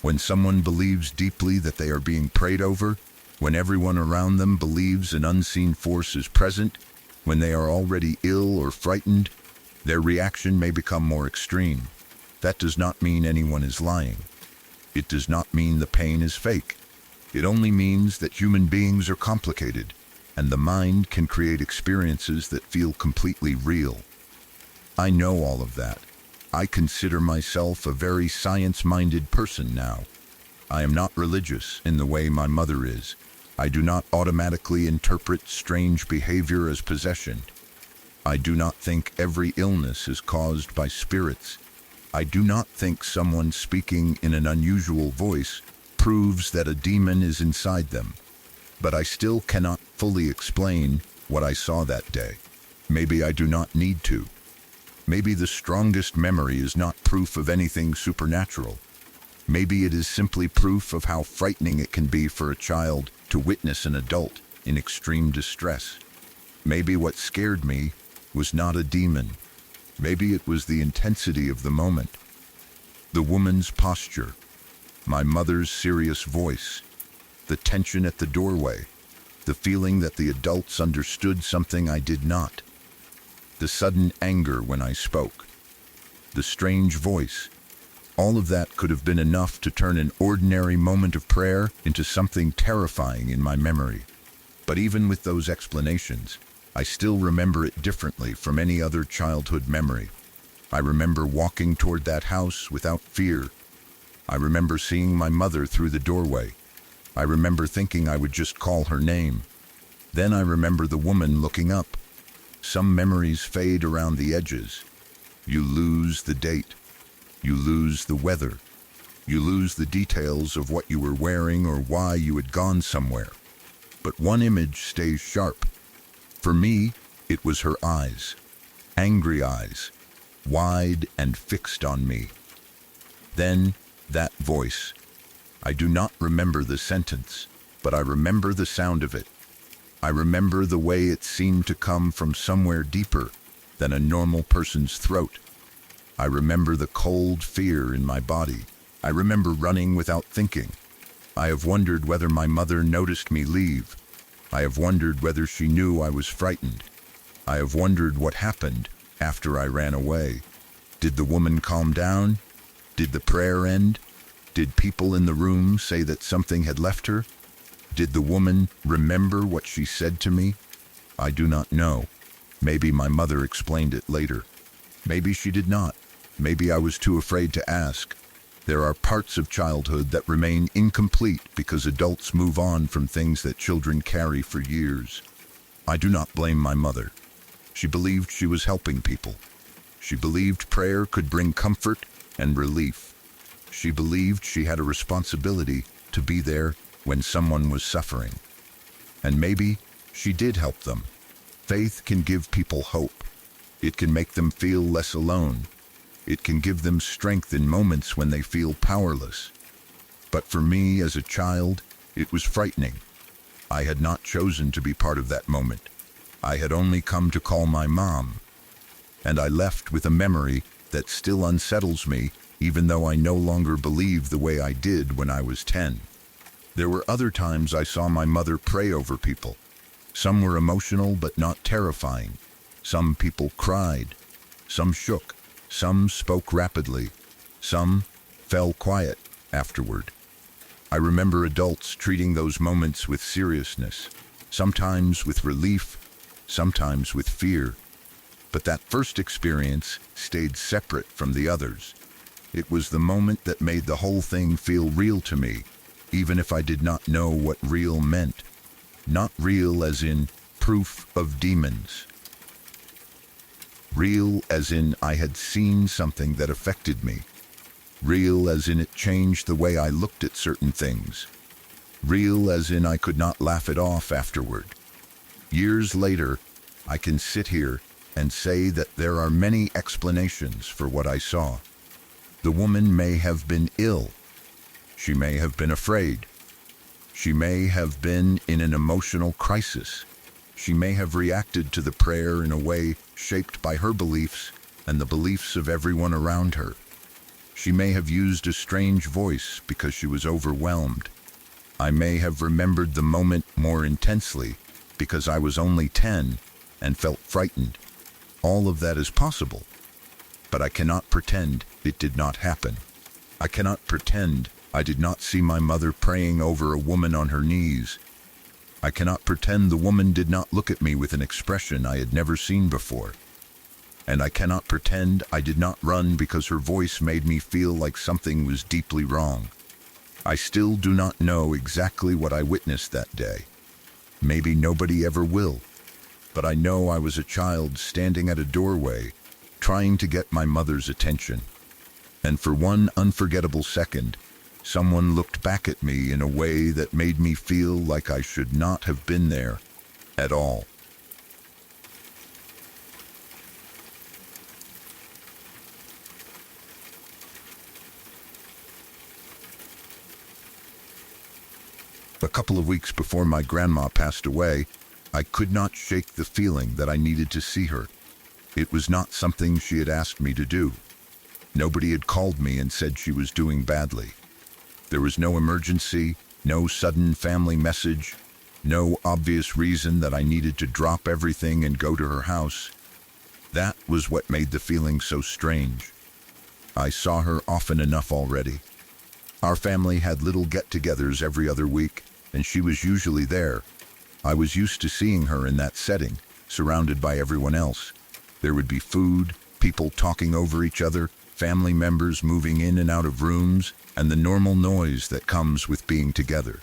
A: When someone believes deeply that they are being prayed over, when everyone around them believes an unseen force is present, when they are already ill or frightened, their reaction may become more extreme. That does not mean anyone is lying. It does not mean the pain is fake. It only means that human beings are complicated, and the mind can create experiences that feel completely real. I know all of that. I consider myself a very science-minded person now. I am not religious in the way my mother is. I do not automatically interpret strange behavior as possession. I do not think every illness is caused by spirits. I do not think someone speaking in an unusual voice proves that a demon is inside them. But I still cannot fully explain what I saw that day. Maybe I do not need to. Maybe the strongest memory is not proof of anything supernatural. Maybe it is simply proof of how frightening it can be for a child to witness an adult in extreme distress. Maybe what scared me was not a demon. Maybe it was the intensity of the moment. The woman's posture, my mother's serious voice, the tension at the doorway, the feeling that the adults understood something I did not, the sudden anger when I spoke, the strange voice. All of that could have been enough to turn an ordinary moment of prayer into something terrifying in my memory. But even with those explanations, I still remember it differently from any other childhood memory. I remember walking toward that house without fear. I remember seeing my mother through the doorway. I remember thinking I would just call her name. Then I remember the woman looking up. Some memories fade around the edges. You lose the date. You lose the weather. You lose the details of what you were wearing or why you had gone somewhere. But one image stays sharp. For me, it was her eyes. Angry eyes. Wide and fixed on me. Then, that voice. I do not remember the sentence, but I remember the sound of it. I remember the way it seemed to come from somewhere deeper than a normal person's throat. I remember the cold fear in my body. I remember running without thinking. I have wondered whether my mother noticed me leave. I have wondered whether she knew I was frightened. I have wondered what happened after I ran away. Did the woman calm down? Did the prayer end? Did people in the room say that something had left her? Did the woman remember what she said to me? I do not know. Maybe my mother explained it later. Maybe she did not. Maybe I was too afraid to ask. There are parts of childhood that remain incomplete because adults move on from things that children carry for years. I do not blame my mother. She believed she was helping people. She believed prayer could bring comfort and relief. She believed she had a responsibility to be there when someone was suffering. And maybe she did help them. Faith can give people hope. It can make them feel less alone. It can give them strength in moments when they feel powerless. But for me as a child, it was frightening. I had not chosen to be part of that moment. I had only come to call my mom. And I left with a memory that still unsettles me, even though I no longer believe the way I did when I was 10. There were other times I saw my mother pray over people. Some were emotional but not terrifying. Some people cried. Some shook. Some spoke rapidly. Some fell quiet afterward. I remember adults treating those moments with seriousness, sometimes with relief, sometimes with fear. But that first experience stayed separate from the others. It was the moment that made the whole thing feel real to me, even if I did not know what real meant. Not real as in proof of demons. Real as in I had seen something that affected me. Real as in it changed the way I looked at certain things. Real as in I could not laugh it off afterward. Years later, I can sit here and say that there are many explanations for what I saw. The woman may have been ill. She may have been afraid. She may have been in an emotional crisis. She may have reacted to the prayer in a way shaped by her beliefs and the beliefs of everyone around her. She may have used a strange voice because she was overwhelmed. I may have remembered the moment more intensely because I was only 10 and felt frightened. All of that is possible, but I cannot pretend it did not happen. I cannot pretend I did not see my mother praying over a woman on her knees. I cannot pretend the woman did not look at me with an expression I had never seen before. And I cannot pretend I did not run because her voice made me feel like something was deeply wrong. I still do not know exactly what I witnessed that day. Maybe nobody ever will. But I know I was a child standing at a doorway, trying to get my mother's attention. And for one unforgettable second, someone looked back at me in a way that made me feel like I should not have been there at all. A couple of weeks before my grandma passed away, I could not shake the feeling that I needed to see her. It was not something she had asked me to do. Nobody had called me and said she was doing badly. There was no emergency, no sudden family message, no obvious reason that I needed to drop everything and go to her house. That was what made the feeling so strange. I saw her often enough already. Our family had little get-togethers every other week, and she was usually there. I was used to seeing her in that setting, surrounded by everyone else. There would be food, people talking over each other, family members moving in and out of rooms, and the normal noise that comes with being together.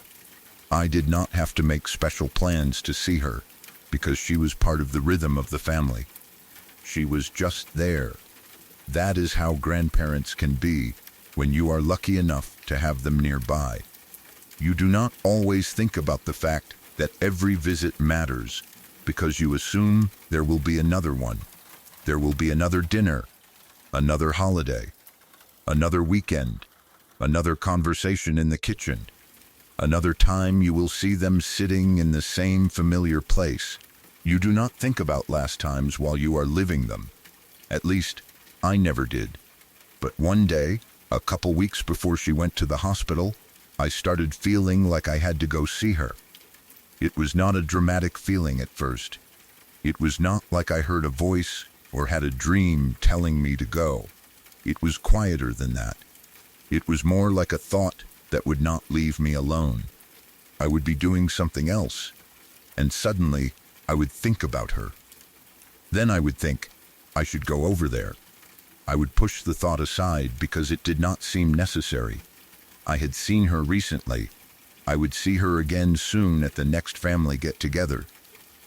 A: I did not have to make special plans to see her, because she was part of the rhythm of the family. She was just there. That is how grandparents can be when you are lucky enough to have them nearby. You do not always think about the fact that every visit matters, because you assume there will be another one. There will be another dinner, another holiday, another weekend, another conversation in the kitchen, another time you will see them sitting in the same familiar place. You do not think about last times while you are living them. At least, I never did. But one day, a couple weeks before she went to the hospital, I started feeling like I had to go see her. It was not a dramatic feeling at first. It was not like I heard a voice or had a dream telling me to go. It was quieter than that. It was more like a thought that would not leave me alone. I would be doing something else, and suddenly I would think about her. Then I would think, I should go over there. I would push the thought aside because it did not seem necessary. I had seen her recently. I would see her again soon at the next family get-together.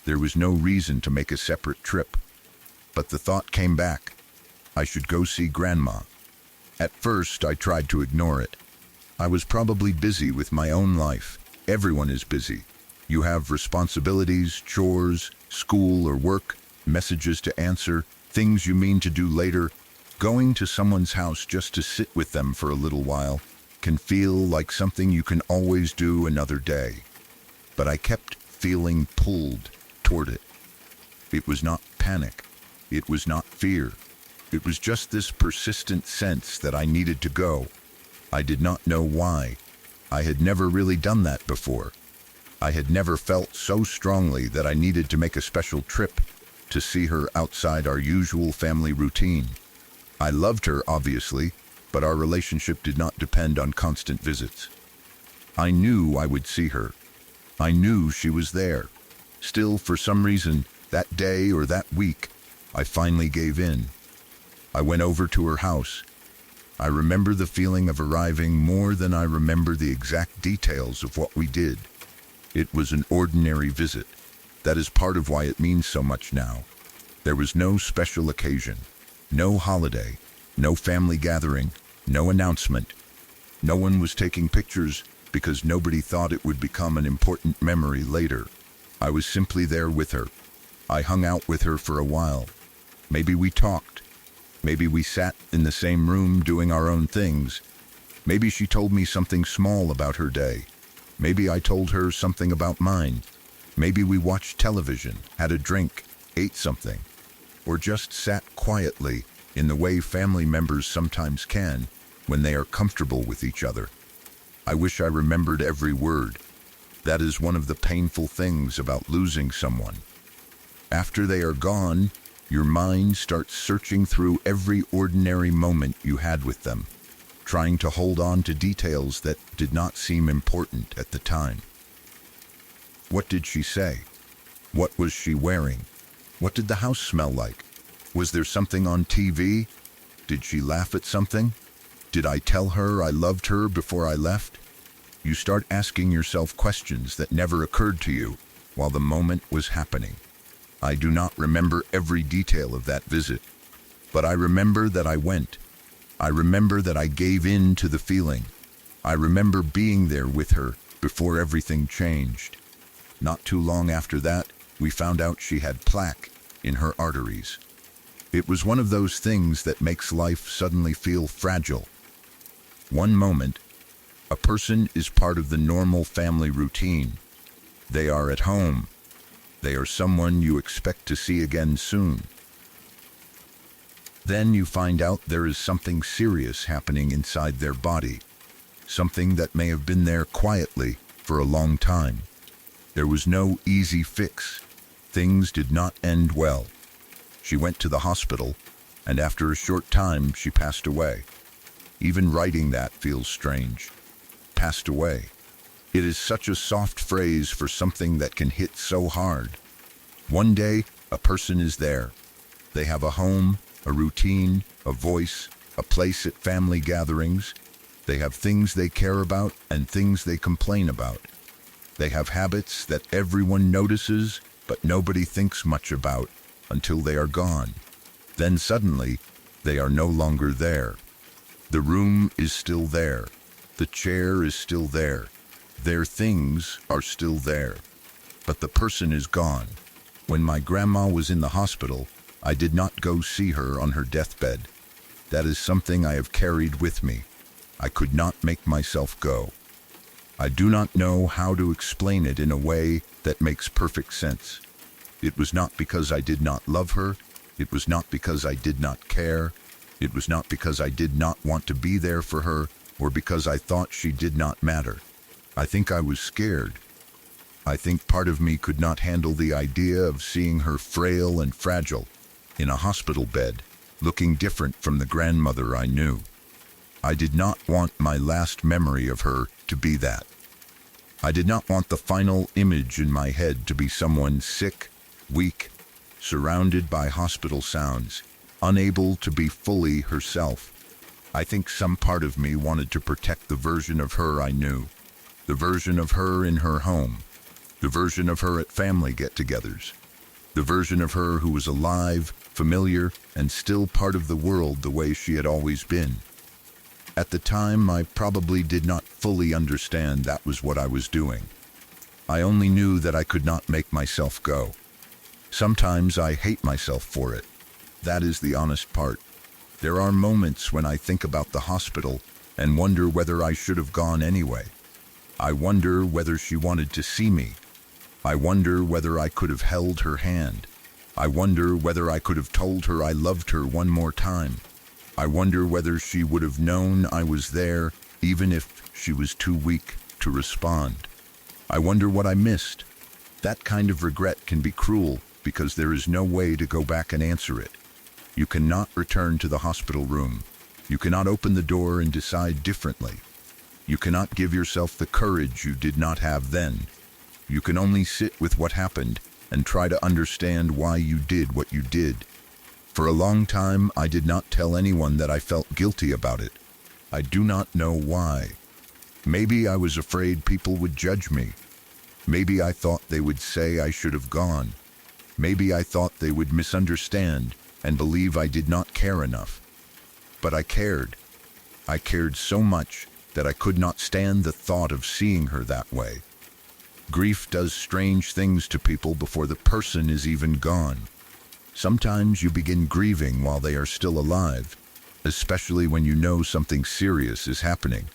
A: There was no reason to make a separate trip. But the thought came back. I should go see Grandma. At first, I tried to ignore it. I was probably busy with my own life. Everyone is busy. You have responsibilities, chores, school or work, messages to answer, things you mean to do later. Going to someone's house just to sit with them for a little while can feel like something you can always do another day. But I kept feeling pulled toward it. It was not panic. It was not fear. It was just this persistent sense that I needed to go. I did not know why. I had never really done that before. I had never felt so strongly that I needed to make a special trip to see her outside our usual family routine. I loved her, obviously, but our relationship did not depend on constant visits. I knew I would see her. I knew she was there. Still, for some reason, that day or that week, I finally gave in. I went over to her house. I remember the feeling of arriving more than I remember the exact details of what we did. It was an ordinary visit. That is part of why it means so much now. There was no special occasion, no holiday, no family gathering, no announcement. No one was taking pictures because nobody thought it would become an important memory later. I was simply there with her. I hung out with her for a while. Maybe we talked. Maybe we sat in the same room doing our own things. Maybe she told me something small about her day. Maybe I told her something about mine. Maybe we watched television, had a drink, ate something, or just sat quietly in the way family members sometimes can when they are comfortable with each other. I wish I remembered every word. That is one of the painful things about losing someone. After they are gone, your mind starts searching through every ordinary moment you had with them, trying to hold on to details that did not seem important at the time. What did she say? What was she wearing? What did the house smell like? Was there something on TV? Did she laugh at something? Did I tell her I loved her before I left? You start asking yourself questions that never occurred to you while the moment was happening. I do not remember every detail of that visit, but I remember that I went. I remember that I gave in to the feeling. I remember being there with her before everything changed. Not too long after that, we found out she had plaque in her arteries. It was one of those things that makes life suddenly feel fragile. One moment, a person is part of the normal family routine. They are at home. They are someone you expect to see again soon. Then you find out there is something serious happening inside their body, something that may have been there quietly for a long time. There was no easy fix. Things did not end well. She went to the hospital, and after a short time she passed away. Even writing that feels strange. Passed away. It is such a soft phrase for something that can hit so hard. One day, a person is there. They have a home, a routine, a voice, a place at family gatherings. They have things they care about and things they complain about. They have habits that everyone notices, but nobody thinks much about until they are gone. Then suddenly, they are no longer there. The room is still there. The chair is still there. Their things are still there. But the person is gone. When my grandma was in the hospital, I did not go see her on her deathbed. That is something I have carried with me. I could not make myself go. I do not know how to explain it in a way that makes perfect sense. It was not because I did not love her. It was not because I did not care. It was not because I did not want to be there for her or because I thought she did not matter. I think I was scared. I think part of me could not handle the idea of seeing her frail and fragile in a hospital bed, looking different from the grandmother I knew. I did not want my last memory of her to be that. I did not want the final image in my head to be someone sick, weak, surrounded by hospital sounds, unable to be fully herself. I think some part of me wanted to protect the version of her I knew, the version of her in her home, the version of her at family get-togethers, the version of her who was alive, familiar, and still part of the world the way she had always been. At the time, I probably did not fully understand that was what I was doing. I only knew that I could not make myself go. Sometimes I hate myself for it. That is the honest part. There are moments when I think about the hospital and wonder whether I should have gone anyway. I wonder whether she wanted to see me. I wonder whether I could have held her hand. I wonder whether I could have told her I loved her one more time. I wonder whether she would have known I was there, even if she was too weak to respond. I wonder what I missed. That kind of regret can be cruel because there is no way to go back and answer it. You cannot return to the hospital room. You cannot open the door and decide differently. You cannot give yourself the courage you did not have then. You can only sit with what happened and try to understand why you did what you did. For a long time, I did not tell anyone that I felt guilty about it. I do not know why. Maybe I was afraid people would judge me. Maybe I thought they would say I should have gone. Maybe I thought they would misunderstand and believe I did not care enough. But I cared. I cared so much that I could not stand the thought of seeing her that way. Grief does strange things to people before the person is even gone. Sometimes you begin grieving while they are still alive, especially when you know something serious is happening.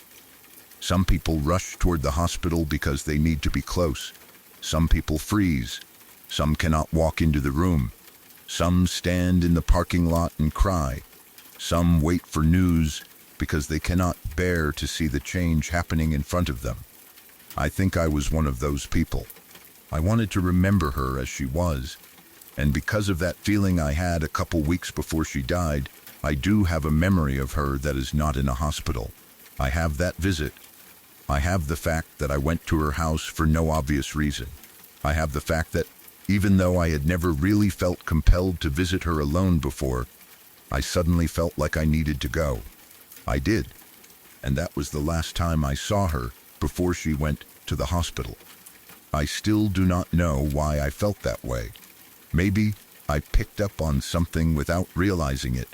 A: Some people rush toward the hospital because they need to be close. Some people freeze. Some cannot walk into the room. Some stand in the parking lot and cry. Some wait for news because they cannot bear to see the change happening in front of them. I think I was one of those people. I wanted to remember her as she was, and because of that feeling I had a couple weeks before she died, I do have a memory of her that is not in a hospital. I have that visit. I have the fact that I went to her house for no obvious reason. I have the fact that, even though I had never really felt compelled to visit her alone before, I suddenly felt like I needed to go. I did. And that was the last time I saw her before she went to the hospital. I still do not know why I felt that way. Maybe I picked up on something without realizing it.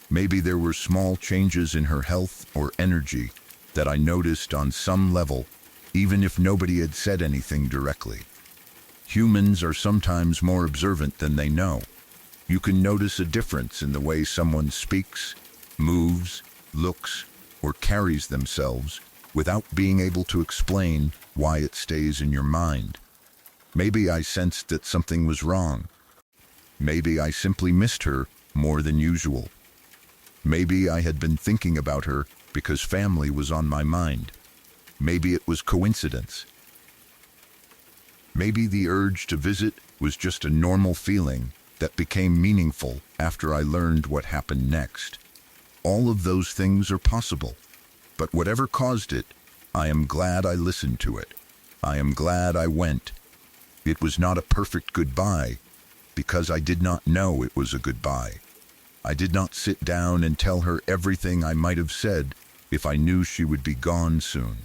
A: Maybe there were small changes in her health or energy that I noticed on some level, even if nobody had said anything directly. Humans are sometimes more observant than they know. You can notice a difference in the way someone speaks, moves, looks, or carries themselves without being able to explain why it stays in your mind. Maybe I sensed that something was wrong. Maybe I simply missed her more than usual. Maybe I had been thinking about her because family was on my mind. Maybe it was coincidence. Maybe the urge to visit was just a normal feeling that became meaningful after I learned what happened next. All of those things are possible, but whatever caused it, I am glad I listened to it. I am glad I went. It was not a perfect goodbye, because I did not know it was a goodbye. I did not sit down and tell her everything I might have said if I knew she would be gone soon.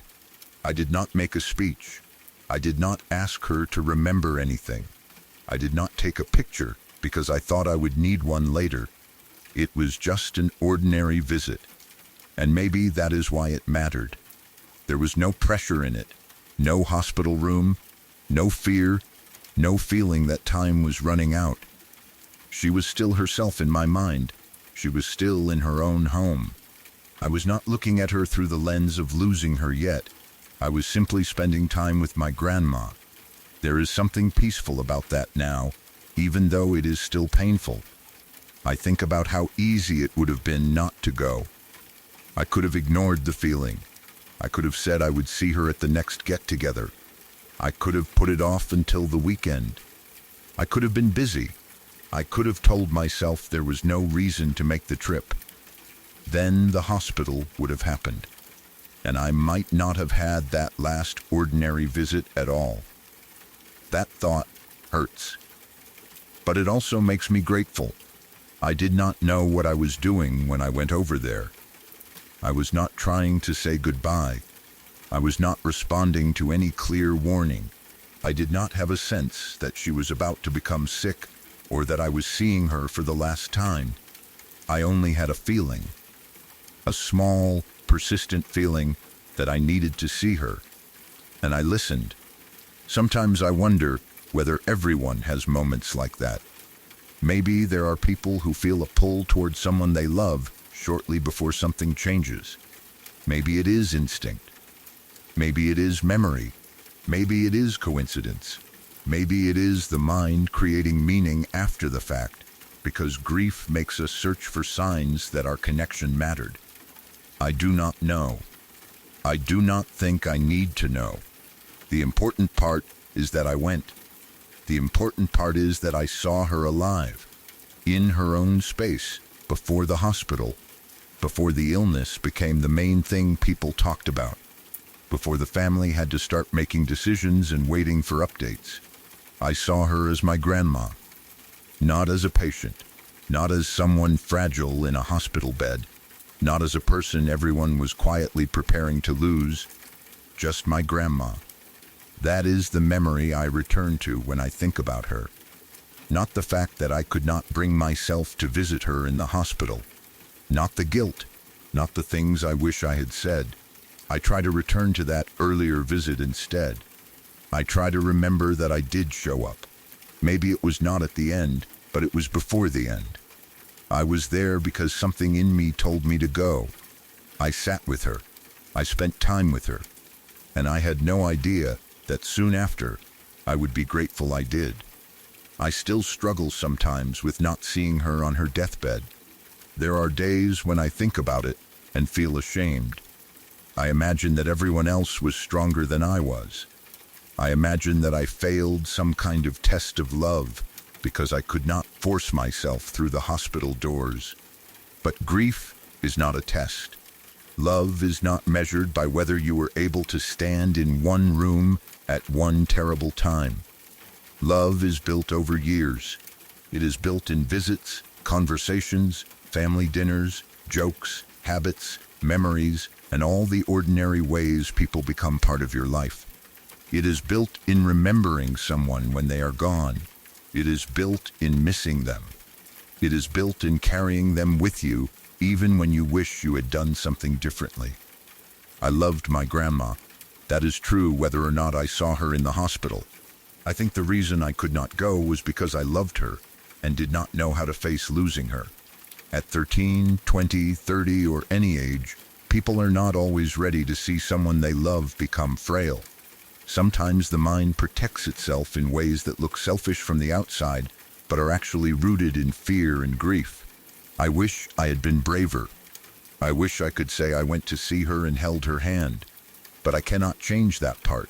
A: I did not make a speech. I did not ask her to remember anything. I did not take a picture because I thought I would need one later. It was just an ordinary visit, and maybe that is why it mattered. There was no pressure in it, no hospital room, no fear, no feeling that time was running out. She was still herself in my mind. She was still in her own home. I was not looking at her through the lens of losing her yet. I was simply spending time with my grandma. There is something peaceful about that now, even though it is still painful. I think about how easy it would have been not to go. I could have ignored the feeling. I could have said I would see her at the next get-together. I could have put it off until the weekend. I could have been busy. I could have told myself there was no reason to make the trip. Then the hospital would have happened, and I might not have had that last ordinary visit at all. That thought hurts, but it also makes me grateful. I did not know what I was doing when I went over there. I was not trying to say goodbye. I was not responding to any clear warning. I did not have a sense that she was about to become sick or that I was seeing her for the last time. I only had a feeling, a small, persistent feeling that I needed to see her, and I listened. Sometimes I wonder whether everyone has moments like that. Maybe there are people who feel a pull toward someone they love shortly before something changes. Maybe it is instinct. Maybe it is memory. Maybe it is coincidence. Maybe it is the mind creating meaning after the fact, because grief makes us search for signs that our connection mattered. I do not know. I do not think I need to know. The important part is that I went. The important part is that I saw her alive, in her own space, before the hospital, before the illness became the main thing people talked about, before the family had to start making decisions and waiting for updates. I saw her as my grandma, not as a patient, not as someone fragile in a hospital bed, not as a person everyone was quietly preparing to lose, just my grandma. That is the memory I return to when I think about her. Not the fact that I could not bring myself to visit her in the hospital. Not the guilt. Not the things I wish I had said. I try to return to that earlier visit instead. I try to remember that I did show up. Maybe it was not at the end, but it was before the end. I was there because something in me told me to go. I sat with her. I spent time with her. And I had no idea that soon after, I would be grateful I did. I still struggle sometimes with not seeing her on her deathbed. There are days when I think about it and feel ashamed. I imagine that everyone else was stronger than I was. I imagine that I failed some kind of test of love because I could not force myself through the hospital doors. But grief is not a test. Love is not measured by whether you were able to stand in one room at one terrible time. Love is built over years. It is built in visits, conversations, family dinners, jokes, habits, memories, and all the ordinary ways people become part of your life. It is built in remembering someone when they are gone. It is built in missing them. It is built in carrying them with you, even when you wish you had done something differently. I loved my grandma. That is true whether or not I saw her in the hospital. I think the reason I could not go was because I loved her and did not know how to face losing her. At 13, 20, 30, or any age, people are not always ready to see someone they love become frail. Sometimes the mind protects itself in ways that look selfish from the outside, but are actually rooted in fear and grief. I wish I had been braver. I wish I could say I went to see her and held her hand, but I cannot change that part.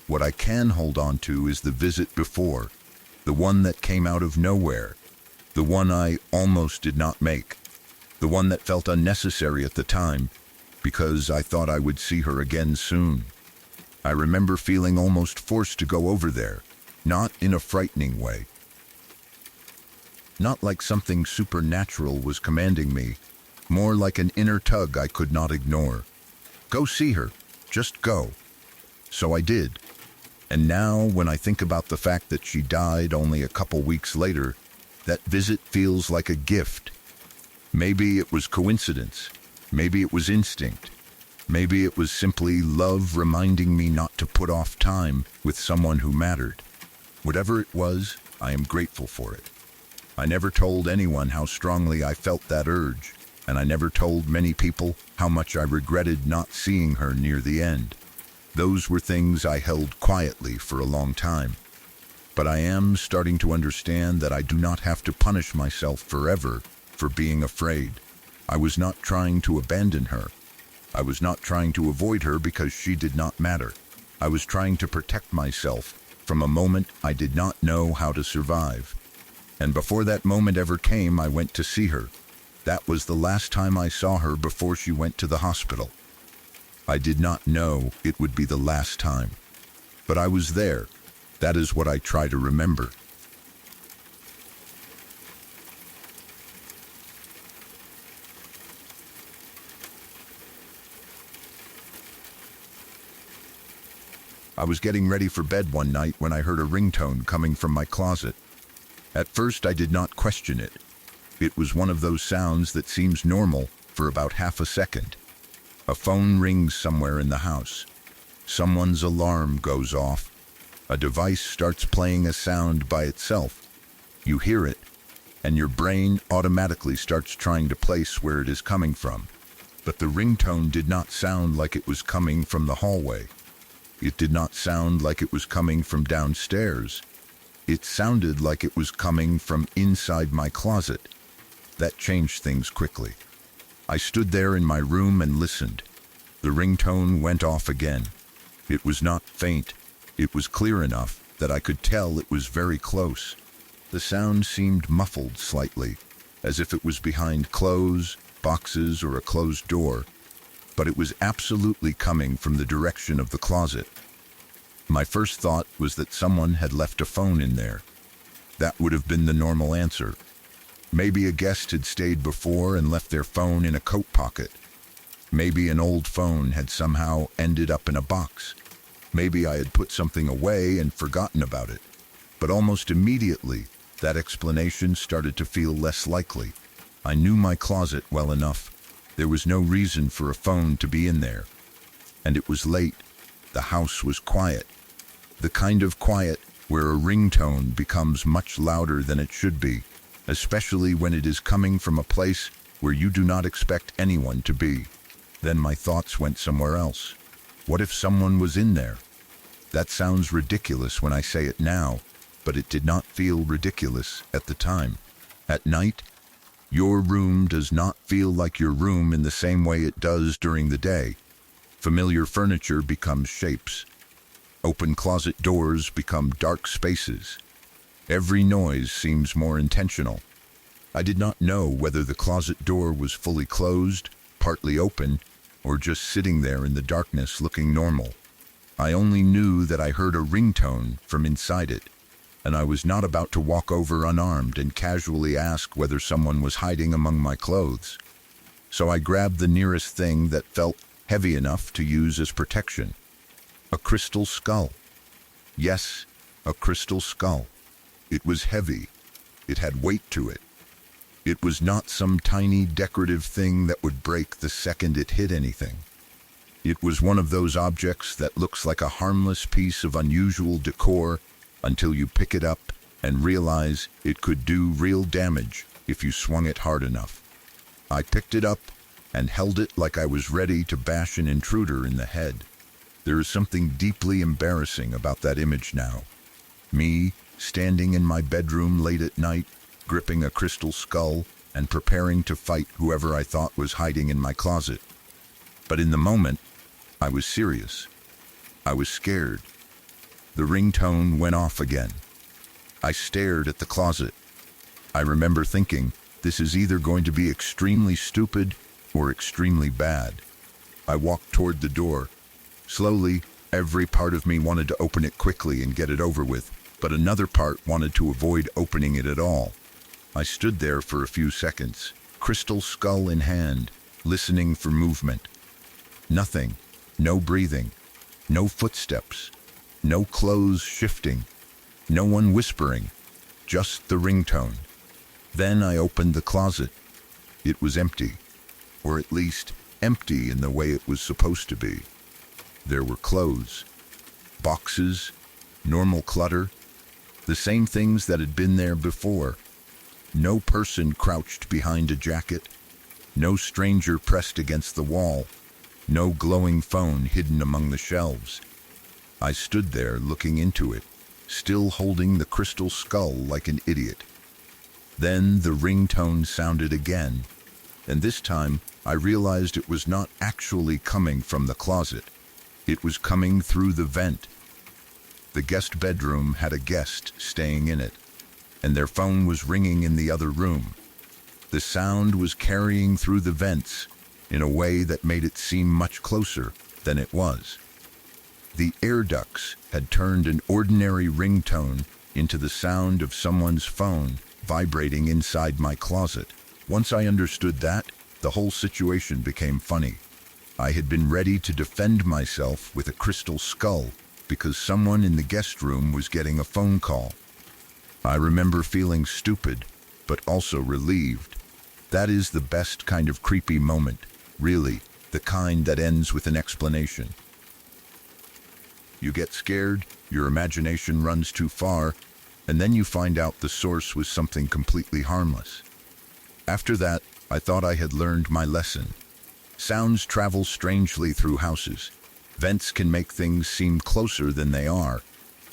A: What I can hold on to is the visit before, the one that came out of nowhere, the one I almost did not make, the one that felt unnecessary at the time because I thought I would see her again soon. I remember feeling almost forced to go over there, not in a frightening way. Not like something supernatural was commanding me, more like an inner tug I could not ignore. Go see her, just go. So I did. And now, when I think about the fact that she died only a couple weeks later, that visit feels like a gift. Maybe it was coincidence. Maybe it was instinct. Maybe it was simply love reminding me not to put off time with someone who mattered. Whatever it was, I am grateful for it. I never told anyone how strongly I felt that urge, and I never told many people how much I regretted not seeing her near the end. Those were things I held quietly for a long time. But I am starting to understand that I do not have to punish myself forever for being afraid. I was not trying to abandon her. I was not trying to avoid her because she did not matter. I was trying to protect myself from a moment I did not know how to survive. And before that moment ever came, I went to see her. That was the last time I saw her before she went to the hospital. I did not know it would be the last time. But I was there. That is what I try to remember. I was getting ready for bed one night when I heard a ringtone coming from my closet. At first I did not question it. It was one of those sounds that seems normal for about half a second. A phone rings somewhere in the house. Someone's alarm goes off. A device starts playing a sound by itself. You hear it, and your brain automatically starts trying to place where it is coming from. But the ringtone did not sound like it was coming from the hallway. It did not sound like it was coming from downstairs. It sounded like it was coming from inside my closet. That changed things quickly. I stood there in my room and listened. The ringtone went off again. It was not faint. It was clear enough that I could tell it was very close. The sound seemed muffled slightly, as if it was behind clothes, boxes, or a closed door, but it was absolutely coming from the direction of the closet. My first thought was that someone had left a phone in there. That would have been the normal answer. Maybe a guest had stayed before and left their phone in a coat pocket. Maybe an old phone had somehow ended up in a box. Maybe I had put something away and forgotten about it. But almost immediately, that explanation started to feel less likely. I knew my closet well enough. There was no reason for a phone to be in there. And it was late. The house was quiet. The kind of quiet where a ringtone becomes much louder than it should be, especially when it is coming from a place where you do not expect anyone to be. Then my thoughts went somewhere else. What if someone was in there? That sounds ridiculous when I say it now, but it did not feel ridiculous at the time. At night, your room does not feel like your room in the same way it does during the day. Familiar furniture becomes shapes. Open closet doors become dark spaces. Every noise seems more intentional. I did not know whether the closet door was fully closed, partly open, or just sitting there in the darkness looking normal. I only knew that I heard a ringtone from inside it, and I was not about to walk over unarmed and casually ask whether someone was hiding among my clothes. So I grabbed the nearest thing that felt heavy enough to use as protection. A crystal skull. Yes, a crystal skull. It was heavy. It had weight to it. It was not some tiny decorative thing that would break the second it hit anything. It was one of those objects that looks like a harmless piece of unusual decor until you pick it up and realize it could do real damage if you swung it hard enough. I picked it up and held it like I was ready to bash an intruder in the head. There is something deeply embarrassing about that image now. Me, standing in my bedroom late at night, gripping a crystal skull and preparing to fight whoever I thought was hiding in my closet. But in the moment, I was serious. I was scared. The ringtone went off again. I stared at the closet. I remember thinking, this is either going to be extremely stupid or extremely bad. I walked toward the door. Slowly, every part of me wanted to open it quickly and get it over with, but another part wanted to avoid opening it at all. I stood there for a few seconds, crystal skull in hand, listening for movement. Nothing. No breathing. No footsteps. No clothes shifting. No one whispering. Just the ringtone. Then I opened the closet. It was empty. Or at least, empty in the way it was supposed to be. There were clothes, boxes, normal clutter, the same things that had been there before. No person crouched behind a jacket, no stranger pressed against the wall, no glowing phone hidden among the shelves. I stood there looking into it, still holding the crystal skull like an idiot. Then the ringtone sounded again, and this time I realized it was not actually coming from the closet. It was coming through the vent. The guest bedroom had a guest staying in it, and their phone was ringing in the other room. The sound was carrying through the vents in a way that made it seem much closer than it was. The air ducts had turned an ordinary ringtone into the sound of someone's phone vibrating inside my closet. Once I understood that, the whole situation became funny. I had been ready to defend myself with a crystal skull because someone in the guest room was getting a phone call. I remember feeling stupid, but also relieved. That is the best kind of creepy moment, really, the kind that ends with an explanation. You get scared, your imagination runs too far, and then you find out the source was something completely harmless. After that, I thought I had learned my lesson. Sounds travel strangely through houses. Vents can make things seem closer than they are.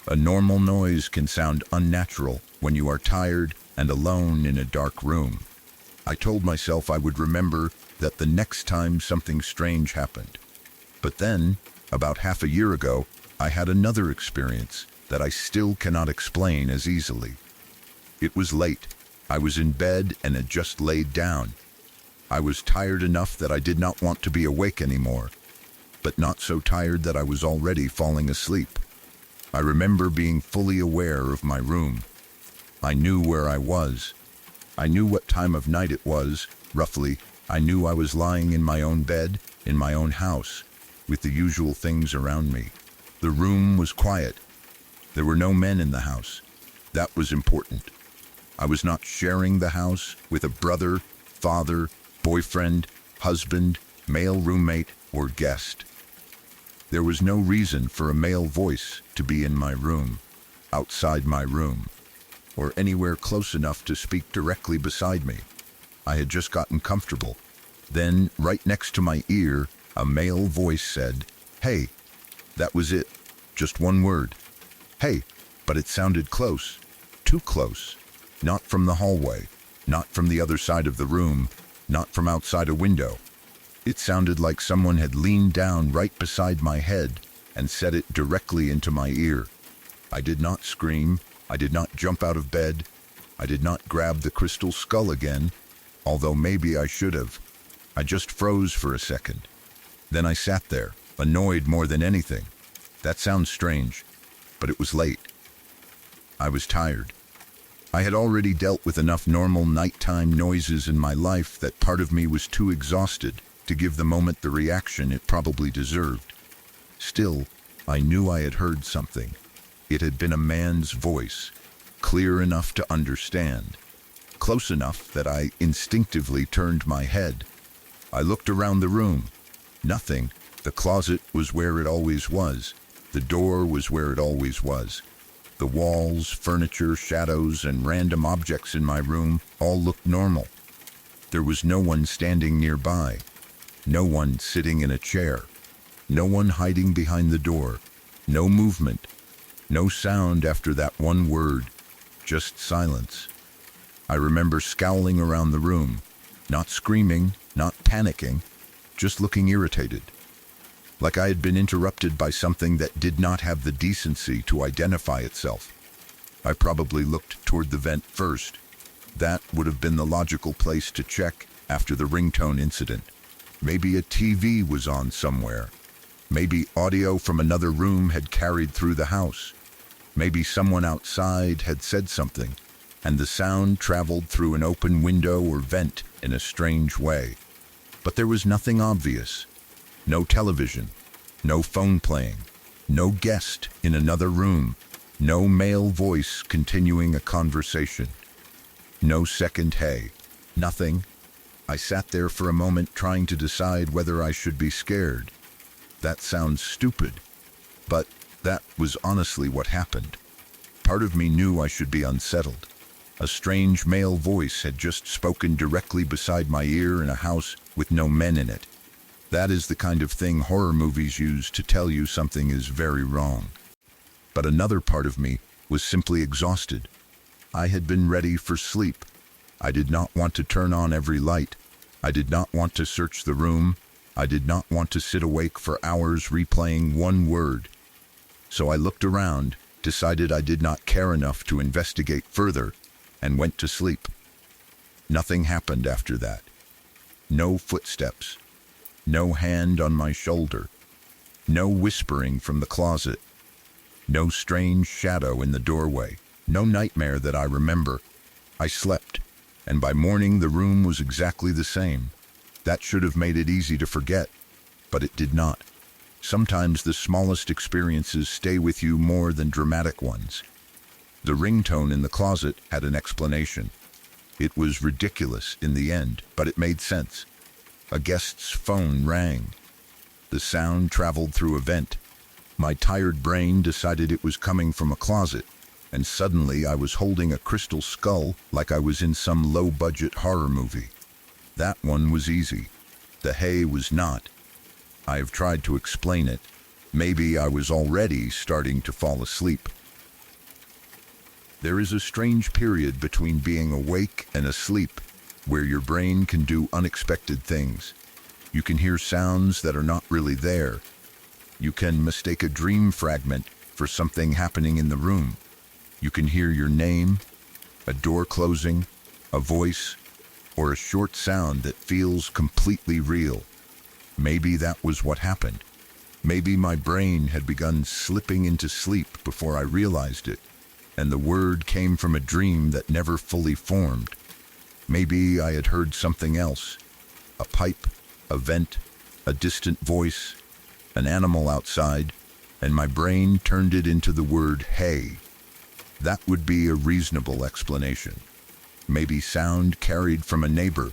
A: A normal noise can sound unnatural when you are tired and alone in a dark room. I told myself I would remember that the next time something strange happened. But then, about half a year ago, I had another experience that I still cannot explain as easily. It was late. I was in bed and had just laid down. I was tired enough that I did not want to be awake anymore, but not so tired that I was already falling asleep. I remember being fully aware of my room. I knew where I was. I knew what time of night it was, roughly. I knew I was lying in my own bed, in my own house, with the usual things around me. The room was quiet. There were no men in the house. That was important. I was not sharing the house with a brother, father, boyfriend, husband, male roommate, or guest. There was no reason for a male voice to be in my room, outside my room, or anywhere close enough to speak directly beside me. I had just gotten comfortable. Then, right next to my ear, a male voice said, "Hey." That was it. Just one word. Hey, but it sounded close. Too close. Not from the hallway. Not from the other side of the room. Not from outside a window. It sounded like someone had leaned down right beside my head and said it directly into my ear. I did not scream. I did not jump out of bed. I did not grab the crystal skull again, although maybe I should have. I just froze for a second. Then I sat there, annoyed more than anything. That sounds strange, but it was late. I was tired. I had already dealt with enough normal nighttime noises in my life that part of me was too exhausted to give the moment the reaction it probably deserved. Still, I knew I had heard something. It had been a man's voice, clear enough to understand, close enough that I instinctively turned my head. I looked around the room. Nothing. The closet was where it always was. The door was where it always was. The walls, furniture, shadows, and random objects in my room all looked normal. There was no one standing nearby. No one sitting in a chair. No one hiding behind the door. No movement. No sound after that one word. Just silence. I remember scowling around the room, not screaming, not panicking, just looking irritated. Like I had been interrupted by something that did not have the decency to identify itself. I probably looked toward the vent first. That would have been the logical place to check after the ringtone incident. Maybe a TV was on somewhere. Maybe audio from another room had carried through the house. Maybe someone outside had said something, and the sound traveled through an open window or vent in a strange way. But there was nothing obvious. No television, no phone playing, no guest in another room, no male voice continuing a conversation. No second hey, nothing. I sat there for a moment trying to decide whether I should be scared. That sounds stupid, but that was honestly what happened. Part of me knew I should be unsettled. A strange male voice had just spoken directly beside my ear in a house with no men in it. That is the kind of thing horror movies use to tell you something is very wrong. But another part of me was simply exhausted. I had been ready for sleep. I did not want to turn on every light. I did not want to search the room. I did not want to sit awake for hours replaying one word. So I looked around, decided I did not care enough to investigate further, and went to sleep. Nothing happened after that. No footsteps. No hand on my shoulder. No whispering from the closet. No strange shadow in the doorway. No nightmare that I remember. I slept, and by morning the room was exactly the same. That should have made it easy to forget, but it did not. Sometimes the smallest experiences stay with you more than dramatic ones. The ringtone in the closet had an explanation. It was ridiculous in the end, but it made sense. A guest's phone rang. The sound traveled through a vent. My tired brain decided it was coming from a closet, and suddenly I was holding a crystal skull like I was in some low-budget horror movie. That one was easy. The hay was not. I have tried to explain it. Maybe I was already starting to fall asleep. There is a strange period between being awake and asleep where your brain can do unexpected things. You can hear sounds that are not really there. You can mistake a dream fragment for something happening in the room. You can hear your name, a door closing, a voice, or a short sound that feels completely real. Maybe that was what happened. Maybe my brain had begun slipping into sleep before I realized it, and the word came from a dream that never fully formed. Maybe I had heard something else. A pipe, a vent, a distant voice, an animal outside, and my brain turned it into the word hey. That would be a reasonable explanation. Maybe sound carried from a neighbor.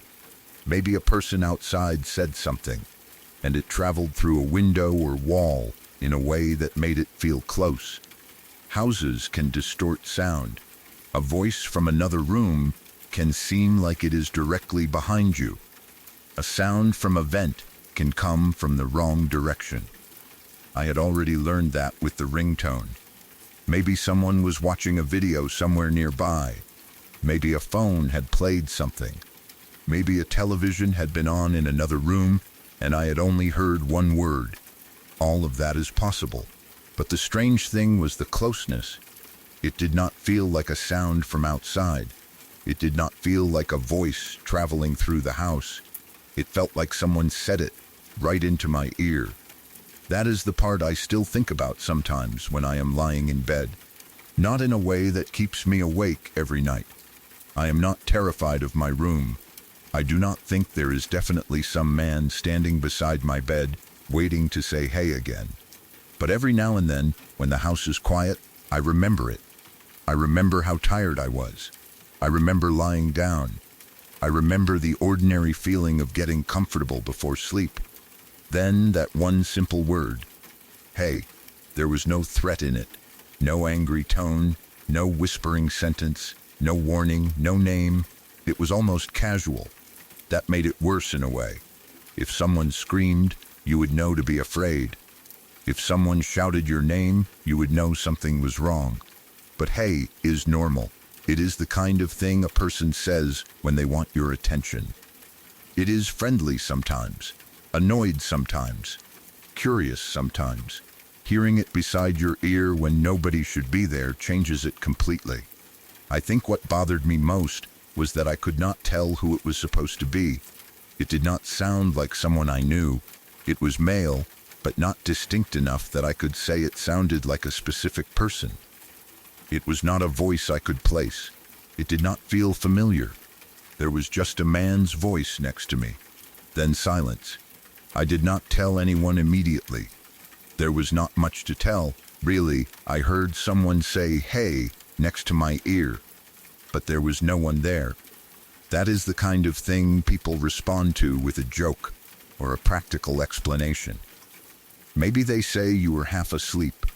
A: Maybe a person outside said something, and it traveled through a window or wall, in a way that made it feel close. Houses can distort sound. A voice from another room can seem like it is directly behind you. A sound from a vent can come from the wrong direction. I had already learned that with the ringtone. Maybe someone was watching a video somewhere nearby. Maybe a phone had played something. Maybe a television had been on in another room and I had only heard one word. All of that is possible. But the strange thing was the closeness. It did not feel like a sound from outside. It did not feel like a voice traveling through the house. It felt like someone said it right into my ear. That is the part I still think about sometimes when I am lying in bed. Not in a way that keeps me awake every night. I am not terrified of my room. I do not think there is definitely some man standing beside my bed waiting to say hey again. But every now and then, when the house is quiet, I remember it. I remember how tired I was. I remember lying down. I remember the ordinary feeling of getting comfortable before sleep. Then that one simple word, hey. There was no threat in it, no angry tone, no whispering sentence, no warning, no name. It was almost casual. That made it worse in a way. If someone screamed, you would know to be afraid. If someone shouted your name, you would know something was wrong. But hey is normal. It is the kind of thing a person says when they want your attention. It is friendly sometimes, annoyed sometimes, curious sometimes. Hearing it beside your ear when nobody should be there changes it completely. I think what bothered me most was that I could not tell who it was supposed to be. It did not sound like someone I knew. It was male, but not distinct enough that I could say it sounded like a specific person. It was not a voice I could place. It did not feel familiar. There was just a man's voice next to me. Then silence. I did not tell anyone immediately. There was not much to tell, really. I heard someone say, hey, next to my ear. But there was no one there. That is the kind of thing people respond to with a joke or a practical explanation. Maybe they say you were half asleep.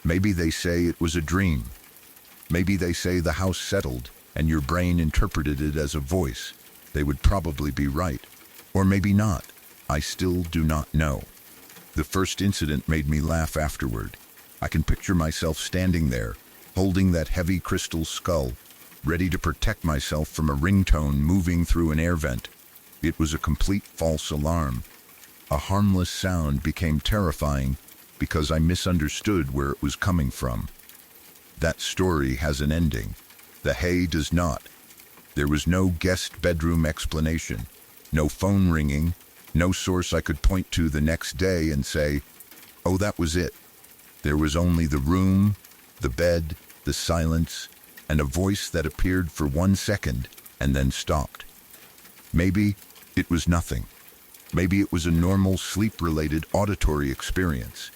A: Maybe they say it was a dream. Maybe they say the house settled and your brain interpreted it as a voice. They would probably be right. Or maybe not. I still do not know. The first incident made me laugh afterward. I can picture myself standing there, holding that heavy crystal skull, ready to protect myself from a ringtone moving through an air vent. It was a complete false alarm. A harmless sound became terrifying because I misunderstood where it was coming from. That story has an ending. The hey does not. There was no guest bedroom explanation, no phone ringing, no source I could point to the next day and say, oh, that was it. There was only the room, the bed, the silence, and a voice that appeared for 1 second and then stopped. Maybe it was nothing. Maybe it was a normal sleep-related auditory experience.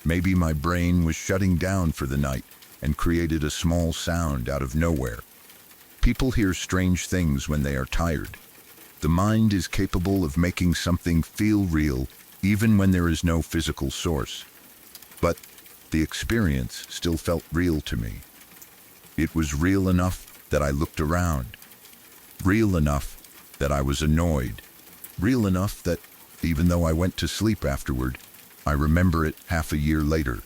A: Maybe my brain was shutting down for the night and created a small sound out of nowhere. People hear strange things when they are tired. The mind is capable of making something feel real even when there is no physical source. But the experience still felt real to me. It was real enough that I looked around. Real enough that I was annoyed. Real enough that, even though I went to sleep afterward, I remember it half a year later.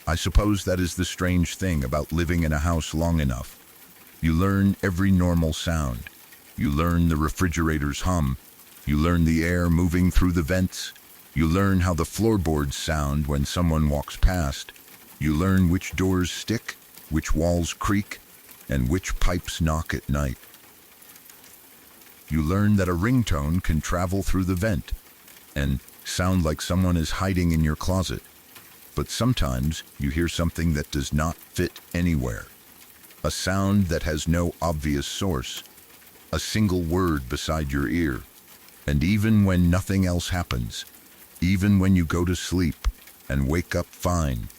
A: I suppose that is the strange thing about living in a house long enough. You learn every normal sound. You learn the refrigerator's hum. You learn the air moving through the vents. You learn how the floorboards sound when someone walks past. You learn which doors stick, which walls creak, and which pipes knock at night. You learn that a ringtone can travel through the vent and sound like someone is hiding in your closet. But sometimes you hear something that does not fit anywhere. A sound that has no obvious source. A single word beside your ear. And even when nothing else happens, even when you go to sleep and wake up fine,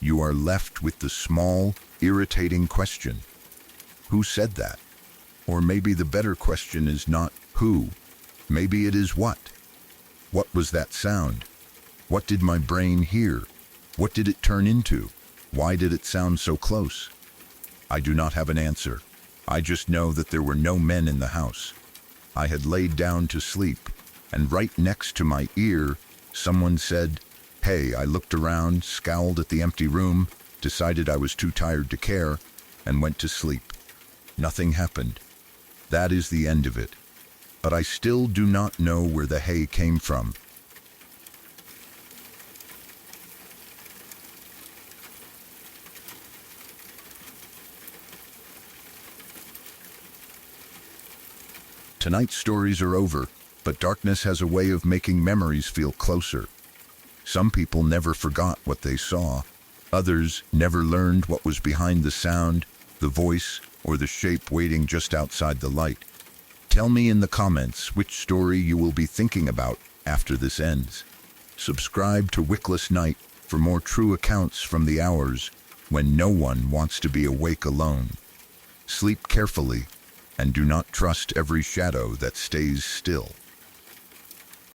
A: you are left with the small, irritating question. Who said that? Or maybe the better question is not who. Maybe it is what. What was that sound? What did my brain hear? What did it turn into? Why did it sound so close? I do not have an answer. I just know that there were no men in the house. I had laid down to sleep, and right next to my ear, someone said, "Hey." I looked around, scowled at the empty room, decided I was too tired to care, and went to sleep. Nothing happened. That is the end of it. But I still do not know where the hey came from. Tonight's stories are over, but darkness has a way of making memories feel closer. Some people never forgot what they saw. Others never learned what was behind the sound, the voice, or the shape waiting just outside the light. Tell me in the comments which story you will be thinking about after this ends. Subscribe to Wickless Night for more true accounts from the hours when no one wants to be awake alone. Sleep carefully, and do not trust every shadow that stays still.